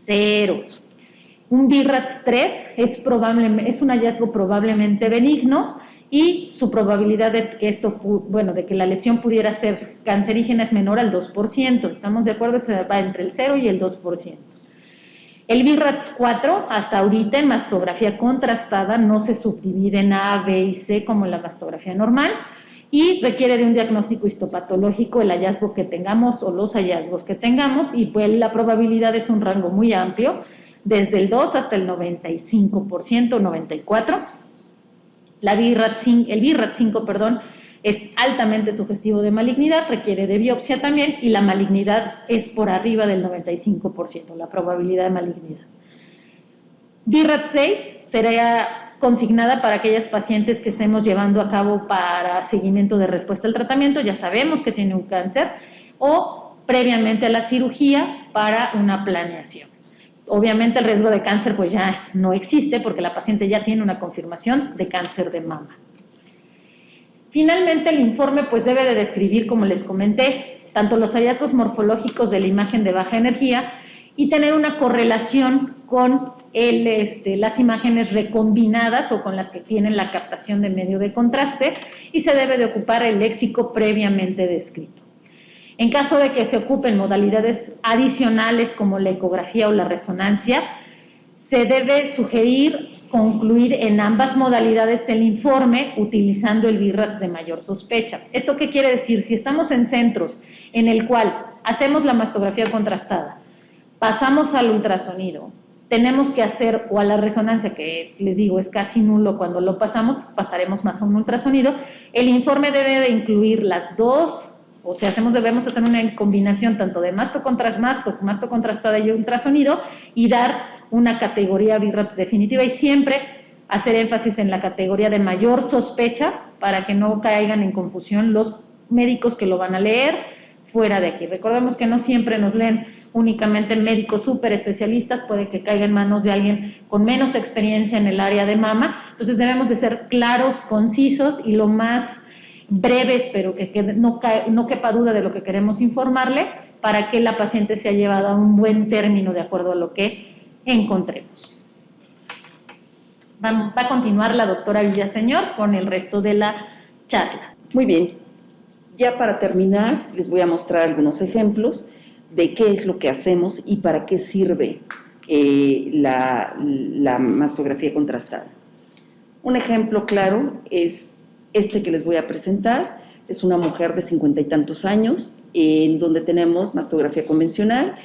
0. Un BI-RADS 3 es un hallazgo probablemente benigno, y su probabilidad de que de que la lesión pudiera ser cancerígena es menor al 2%. ¿Estamos de acuerdo? Se va entre el 0 y el 2%. El BI-RADS 4, hasta ahorita en mastografía contrastada, no se subdivide en A, B y C como en la mastografía normal, y requiere de un diagnóstico histopatológico el hallazgo que tengamos o los hallazgos que tengamos, y pues la probabilidad es un rango muy amplio, desde el 2 hasta el 95%, 94%. El BI-RADS 5, es altamente sugestivo de malignidad, requiere de biopsia también, y la malignidad es por arriba del 95%, la probabilidad de malignidad. BI-RADS 6 sería consignada para aquellas pacientes que estemos llevando a cabo para seguimiento de respuesta al tratamiento, ya sabemos que tiene un cáncer, o previamente a la cirugía para una planeación. Obviamente el riesgo de cáncer pues ya no existe porque la paciente ya tiene una confirmación de cáncer de mama. Finalmente el informe pues debe de describir, como les comenté, tanto los hallazgos morfológicos de la imagen de baja energía y tener una correlación con las imágenes recombinadas o con las que tienen la captación de medio de contraste, y se debe de ocupar el léxico previamente descrito. En caso de que se ocupen modalidades adicionales como la ecografía o la resonancia, se debe sugerir concluir en ambas modalidades el informe utilizando el BI-RADS de mayor sospecha. ¿Esto qué quiere decir? Si estamos en centros en el cual hacemos la mastografía contrastada, pasamos al ultrasonido, tenemos que hacer, o a la resonancia, que les digo es casi nulo cuando lo pasaremos más a un ultrasonido, el informe debe de incluir las dos. O sea, debemos hacer una combinación tanto de masto contrastada y ultrasonido, y dar una categoría BI-RADS definitiva, y siempre hacer énfasis en la categoría de mayor sospecha para que no caigan en confusión los médicos que lo van a leer fuera de aquí. Recordemos que no siempre nos leen únicamente médicos súper especialistas, puede que caiga en manos de alguien con menos experiencia en el área de mama. Entonces debemos de ser claros, concisos y lo más breves, pero que no quepa duda de lo que queremos informarle, para que la paciente sea llevada a un buen término de acuerdo a lo que encontremos. Va a continuar la doctora Villaseñor con el resto de la charla. Muy bien. Ya para terminar, les voy a mostrar algunos ejemplos de qué es lo que hacemos y para qué sirve la mastografía contrastada. Un ejemplo claro es este que les voy a presentar. Es una mujer de 50 y tantos años, en donde tenemos mastografía convencional,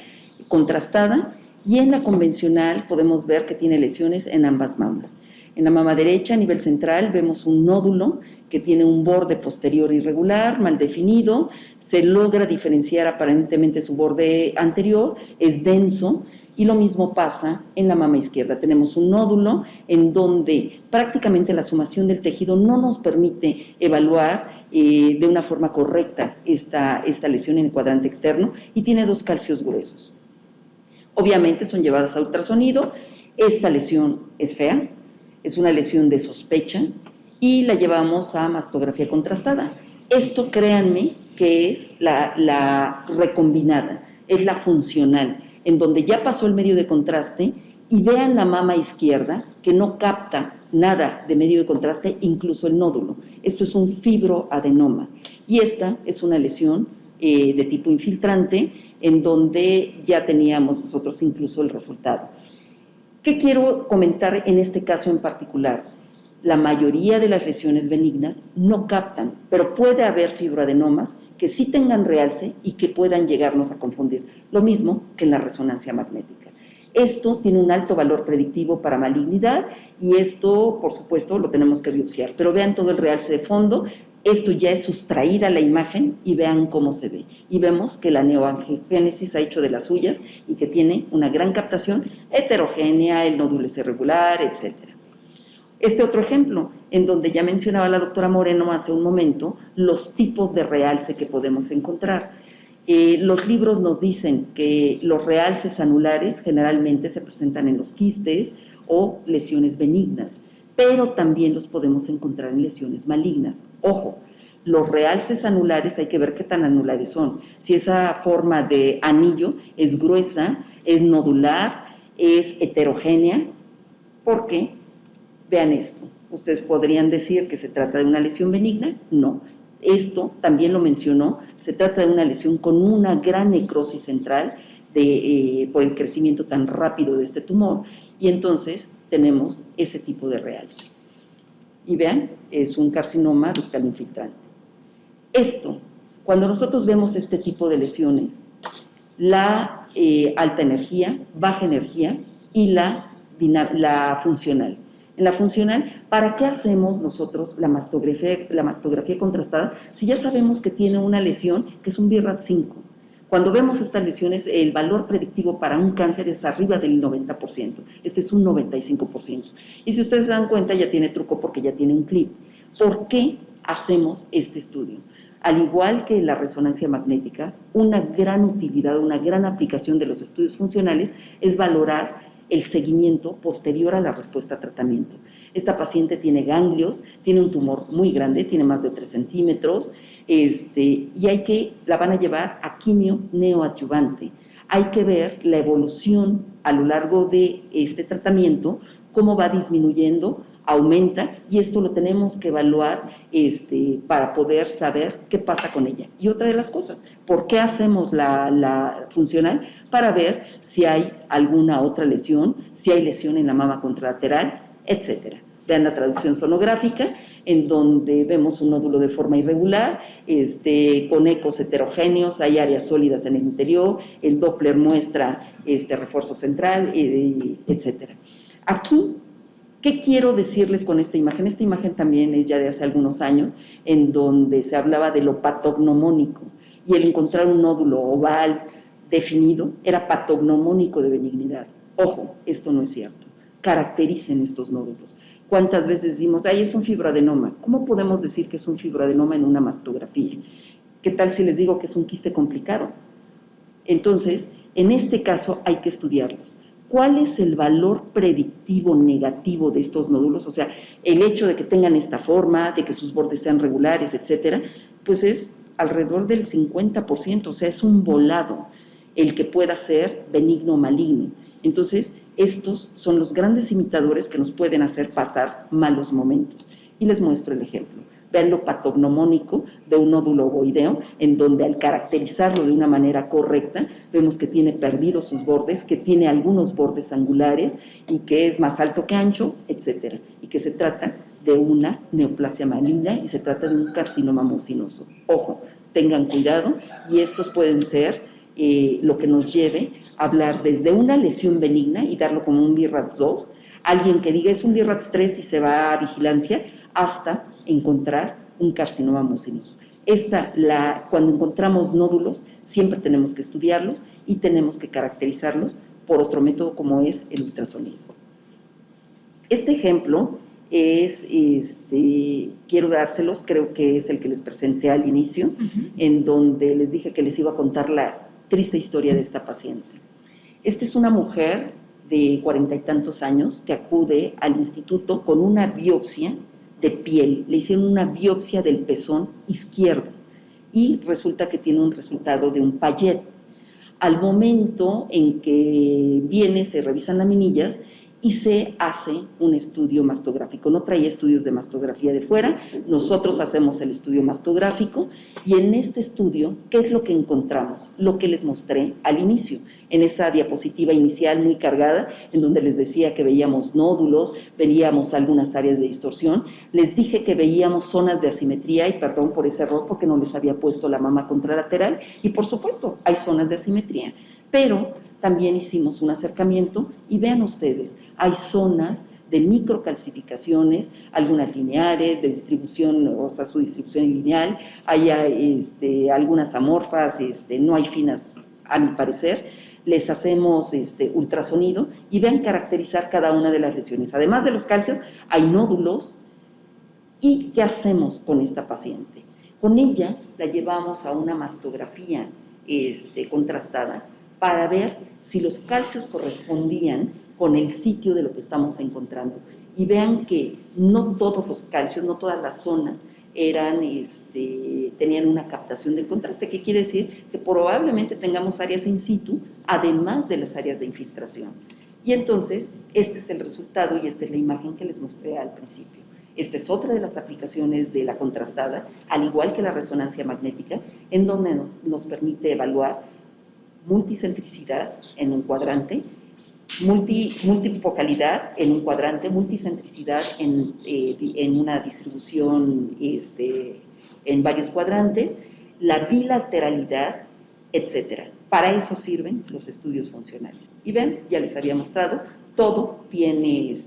contrastada, y en la convencional podemos ver que tiene lesiones en ambas mamas. En la mama derecha, a nivel central, vemos un nódulo que tiene un borde posterior irregular, mal definido, se logra diferenciar aparentemente su borde anterior, es denso, y lo mismo pasa en la mama izquierda. Tenemos un nódulo en donde prácticamente la sumación del tejido no nos permite evaluar de una forma correcta esta lesión en el cuadrante externo, y tiene dos calcios gruesos. Obviamente son llevadas a ultrasonido. Esta lesión es fea, es una lesión de sospecha, y la llevamos a mastografía contrastada. Esto, créanme, que es la recombinada, es la funcional, en donde ya pasó el medio de contraste, y vean la mama izquierda que no capta nada de medio de contraste, incluso el nódulo. Esto es un fibroadenoma, y esta es una lesión de tipo infiltrante, en donde ya teníamos nosotros incluso el resultado. ¿Qué quiero comentar en este caso en particular? La mayoría de las lesiones benignas no captan, pero puede haber fibroadenomas que sí tengan realce y que puedan llegarnos a confundir. Lo mismo que en la resonancia magnética. Esto tiene un alto valor predictivo para malignidad y esto, por supuesto, lo tenemos que biopsiar. Pero vean todo el realce de fondo. Esto ya es sustraída la imagen y vean cómo se ve. Y vemos que la neoangiogénesis ha hecho de las suyas y que tiene una gran captación heterogénea, el nódulo es irregular, etc. Este otro ejemplo, en donde ya mencionaba la doctora Moreno hace un momento, los tipos de realce que podemos encontrar. Los libros nos dicen que los realces anulares generalmente se presentan en los quistes o lesiones benignas, pero también los podemos encontrar en lesiones malignas. Ojo, los realces anulares hay que ver qué tan anulares son. Si esa forma de anillo es gruesa, es nodular, es heterogénea, ¿por qué? Vean esto. ¿Ustedes podrían decir que se trata de una lesión benigna? No. Esto también lo mencionó, se trata de una lesión con una gran necrosis central por el crecimiento tan rápido de este tumor y entonces tenemos ese tipo de realce. Y vean, es un carcinoma ductal infiltrante. Esto, cuando nosotros vemos este tipo de lesiones, la alta energía, baja energía y la funcional. En la funcional, ¿para qué hacemos nosotros la mastografía contrastada si ya sabemos que tiene una lesión que es un BRAF 5? Cuando vemos estas lesiones, el valor predictivo para un cáncer es arriba del 90%, este es un 95%. Y si ustedes se dan cuenta, ya tiene truco porque ya tiene un clip. ¿Por qué hacemos este estudio? Al igual que la resonancia magnética, una gran utilidad, una gran aplicación de los estudios funcionales es valorar el seguimiento posterior a la respuesta a tratamiento. Esta paciente tiene ganglios, tiene un tumor muy grande, tiene más de 3 centímetros, y la van a llevar a quimio neoadyuvante. Hay que ver la evolución a lo largo de este tratamiento, cómo va disminuyendo, aumenta, y esto lo tenemos que evaluar para poder saber qué pasa con ella. Y otra de las cosas, ¿por qué hacemos la funcional? Para ver si hay alguna otra lesión, si hay lesión en la mama contralateral, etcétera. Vean la traducción sonográfica, en donde vemos un nódulo de forma irregular, con ecos heterogéneos, hay áreas sólidas en el interior, el Doppler muestra refuerzo central, etcétera. Aquí, ¿qué quiero decirles con esta imagen? Esta imagen también es ya de hace algunos años, en donde se hablaba de lo patognomónico, y el encontrar un nódulo oval definido era patognomónico de benignidad. Ojo, esto no es cierto. Caractericen estos nódulos. ¿Cuántas veces decimos, es un fibroadenoma? ¿Cómo podemos decir que es un fibroadenoma en una mastografía? ¿Qué tal si les digo que es un quiste complicado? Entonces, en este caso hay que estudiarlos. ¿Cuál es el valor predictivo negativo de estos nódulos? O sea, el hecho de que tengan esta forma, de que sus bordes sean regulares, etcétera, pues es alrededor del 50%, o sea, es un volado el que pueda ser benigno o maligno. Entonces, estos son los grandes imitadores que nos pueden hacer pasar malos momentos. Y les muestro el ejemplo. Vean lo patognomónico de un nódulo ovoideo, en donde al caracterizarlo de una manera correcta, vemos que tiene perdidos sus bordes, que tiene algunos bordes angulares y que es más alto que ancho, etcétera. Y que se trata de una neoplasia maligna y se trata de un carcinoma mucinoso. Ojo, tengan cuidado, y estos pueden ser lo que nos lleve a hablar desde una lesión benigna y darlo como un BRAF 2, alguien que diga es un BRAF 3 y se va a vigilancia, hasta encontrar un carcinoma mucinoso. Cuando encontramos nódulos, siempre tenemos que estudiarlos y tenemos que caracterizarlos por otro método como es el ultrasonido. Este ejemplo es, quiero dárselos, creo que es el que les presenté al inicio, en donde les dije que les iba a contar la triste historia de esta paciente. Esta es una mujer de 40 y tantos años que acude al instituto con una biopsia de piel. Le hicieron una biopsia del pezón izquierdo y resulta que tiene un resultado de un Payet. Al momento en que viene, se revisan laminillas y se hace un estudio mastográfico. No traía estudios de mastografía de fuera, nosotros hacemos el estudio mastográfico y en este estudio, ¿qué es lo que encontramos? Lo que les mostré al inicio, en esa diapositiva inicial muy cargada, en donde les decía que veíamos nódulos, veíamos algunas áreas de distorsión, les dije que veíamos zonas de asimetría, y perdón por ese error porque no les había puesto la mama contralateral, y por supuesto hay zonas de asimetría, pero también hicimos un acercamiento y vean ustedes, hay zonas de microcalcificaciones, algunas lineares, de distribución, o sea, su distribución lineal, hay algunas amorfas, no hay finas a mi parecer. Les hacemos ultrasonido y vean caracterizar cada una de las lesiones. Además de los calcios, hay nódulos. ¿Y qué hacemos con esta paciente? Con ella la llevamos a una mastografía contrastada para ver si los calcios correspondían con el sitio de lo que estamos encontrando. Y vean que no todos los calcios, no todas las zonas tenían una captación del contraste, que quiere decir que probablemente tengamos áreas in situ, además de las áreas de infiltración. Y entonces, este es el resultado y esta es la imagen que les mostré al principio. Esta es otra de las aplicaciones de la contrastada, al igual que la resonancia magnética, en donde nos permite evaluar multicentricidad en un cuadrante, multifocalidad en un cuadrante, multicentricidad en una distribución en varios cuadrantes, la bilateralidad, etcétera. Para eso sirven los estudios funcionales. Y ven, ya les había mostrado, todo tiene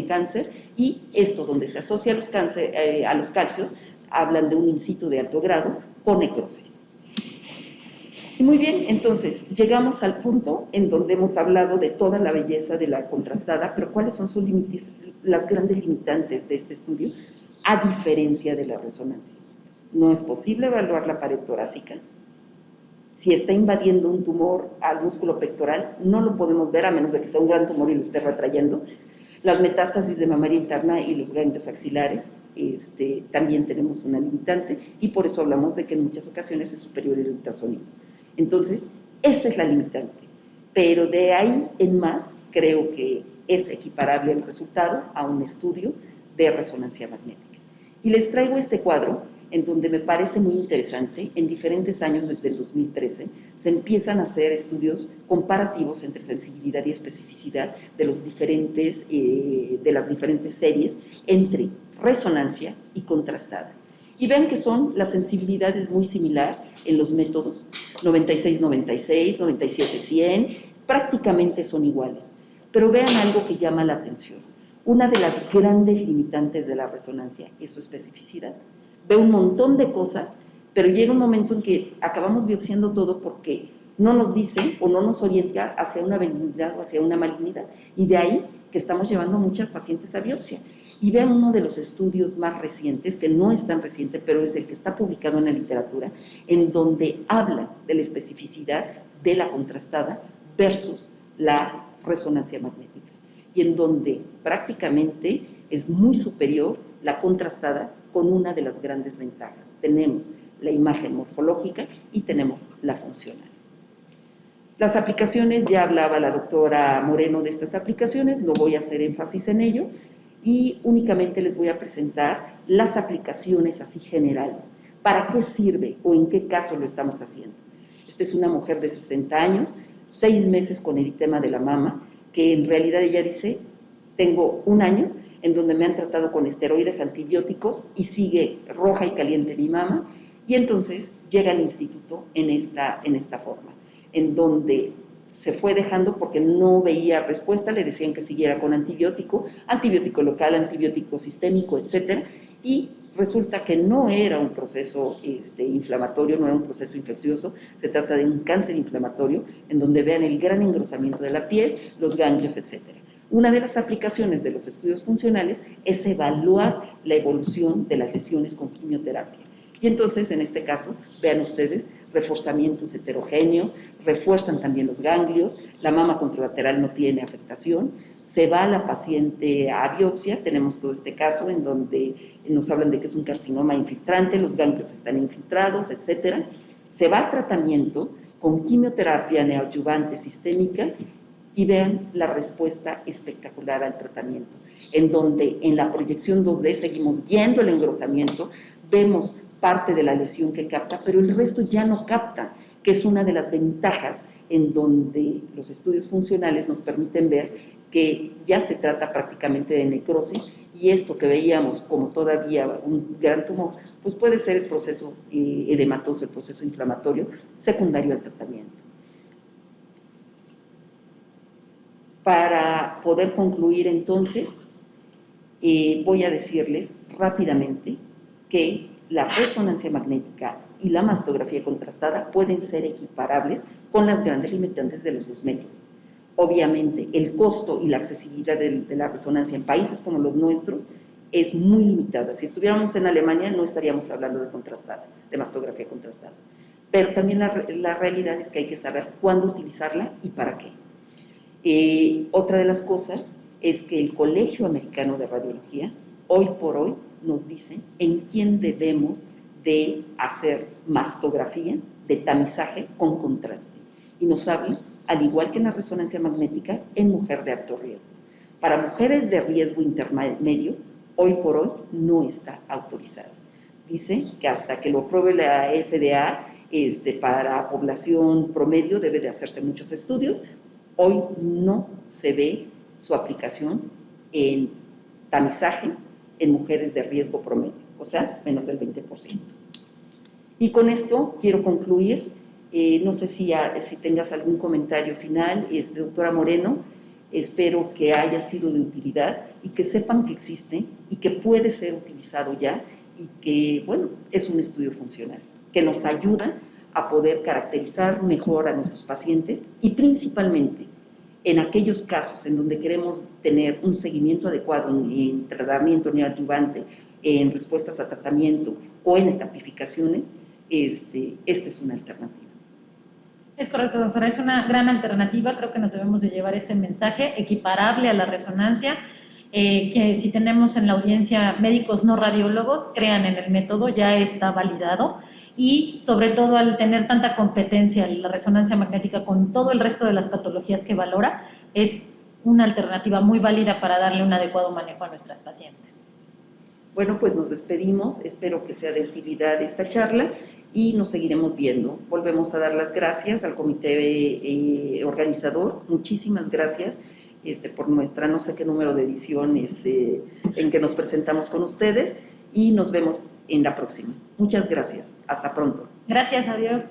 cáncer, y esto donde se asocia a los calcios, hablan de un in situ de alto grado con necrosis. Y muy bien, entonces, llegamos al punto en donde hemos hablado de toda la belleza de la contrastada, pero ¿cuáles son sus límites, las grandes limitantes de este estudio? A diferencia de la resonancia, no es posible evaluar la pared torácica. Si está invadiendo un tumor al músculo pectoral, no lo podemos ver a menos de que sea un gran tumor y lo esté retrayendo. Las metástasis de mamaria interna y los ganglios axilares, también tenemos una limitante, y por eso hablamos de que en muchas ocasiones es superior el ultrasonido. Entonces, esa es la limitante, pero de ahí en más creo que es equiparable el resultado a un estudio de resonancia magnética. Y les traigo este cuadro en donde me parece muy interesante. En diferentes años, desde el 2013, se empiezan a hacer estudios comparativos entre sensibilidad y especificidad de las diferentes series entre resonancia y contrastada. Y vean que la sensibilidad es muy similar en los métodos, 96-96, 97-100, prácticamente son iguales. Pero vean algo que llama la atención. Una de las grandes limitantes de la resonancia es su especificidad. Ve un montón de cosas, pero llega un momento en que acabamos biopsiando todo porque no nos dice o no nos orienta hacia una benignidad o hacia una malignidad. Y de ahí que estamos llevando muchas pacientes a biopsia. Y vean uno de los estudios más recientes, que no es tan reciente, pero es el que está publicado en la literatura, en donde habla de la especificidad de la contrastada versus la resonancia magnética, y en donde prácticamente es muy superior la contrastada, con una de las grandes ventajas. Tenemos la imagen morfológica y tenemos la funcional. Las aplicaciones, ya hablaba la doctora Moreno de estas aplicaciones, no voy a hacer énfasis en ello, y únicamente les voy a presentar las aplicaciones así generales. ¿Para qué sirve o en qué caso lo estamos haciendo? Esta es una mujer de 60 años, 6 meses con eritema de la mama, que en realidad ella dice, tengo 1 año en donde me han tratado con esteroides, antibióticos, y sigue roja y caliente mi mama, y entonces llega al instituto en esta forma, en donde se fue dejando porque no veía respuesta, le decían que siguiera con antibiótico local, antibiótico sistémico, etcétera, y resulta que no era un proceso inflamatorio, no era un proceso infeccioso, se trata de un cáncer inflamatorio, en donde vean el gran engrosamiento de la piel, los ganglios, etcétera. Una de las aplicaciones de los estudios funcionales es evaluar la evolución de las lesiones con quimioterapia. Y entonces, en este caso, vean ustedes, reforzamientos heterogéneos, refuerzan también los ganglios, la mama contralateral no tiene afectación, se va la paciente a biopsia, tenemos todo este caso en donde nos hablan de que es un carcinoma infiltrante, los ganglios están infiltrados, etcétera. Se va a tratamiento con quimioterapia neoadyuvante sistémica y vean la respuesta espectacular al tratamiento, en donde en la proyección 2D seguimos viendo el engrosamiento, vemos parte de la lesión que capta, pero el resto ya no capta, que es una de las ventajas en donde los estudios funcionales nos permiten ver que ya se trata prácticamente de necrosis, y esto que veíamos como todavía un gran tumor, pues puede ser el proceso edematoso, el proceso inflamatorio secundario al tratamiento. Para poder concluir entonces, voy a decirles rápidamente que la resonancia magnética y la mastografía contrastada pueden ser equiparables con las grandes limitantes de los dos métodos. Obviamente, el costo y la accesibilidad de la resonancia en países como los nuestros es muy limitada. Si estuviéramos en Alemania, no estaríamos hablando de contrastada, de mastografía contrastada. Pero también la realidad es que hay que saber cuándo utilizarla y para qué. Otra de las cosas es que el Colegio Americano de Radiología, hoy por hoy, nos dice en quién debemos de hacer mastografía de tamizaje con contraste. Y nos habla, al igual que en la resonancia magnética, en mujer de alto riesgo. Para mujeres de riesgo intermedio, hoy por hoy no está autorizada. Dice que hasta que lo apruebe la FDA, para población promedio debe de hacerse muchos estudios. Hoy no se ve su aplicación en tamizaje en mujeres de riesgo promedio, o sea, menos del 20%. Y con esto quiero concluir. No sé si tengas algún comentario final, doctora Moreno. Espero que haya sido de utilidad y que sepan que existe y que puede ser utilizado ya, y que, bueno, es un estudio funcional que nos ayuda a poder caracterizar mejor a nuestros pacientes, y principalmente en aquellos casos en donde queremos tener un seguimiento adecuado en tratamiento neoadyuvante, en respuestas a tratamiento o en etapificaciones, esta es una alternativa. Es correcto, doctora, es una gran alternativa. Creo que nos debemos de llevar ese mensaje equiparable a la resonancia, que si tenemos en la audiencia médicos no radiólogos, crean en el método, ya está validado, y sobre todo al tener tanta competencia en la resonancia magnética con todo el resto de las patologías que valora, es una alternativa muy válida para darle un adecuado manejo a nuestras pacientes. Bueno, pues nos despedimos, espero que sea de utilidad esta charla y nos seguiremos viendo. Volvemos a dar las gracias al comité organizador, muchísimas gracias por nuestra no sé qué número de edición en que nos presentamos con ustedes, y nos vemos en la próxima. Muchas gracias, hasta pronto. Gracias, adiós.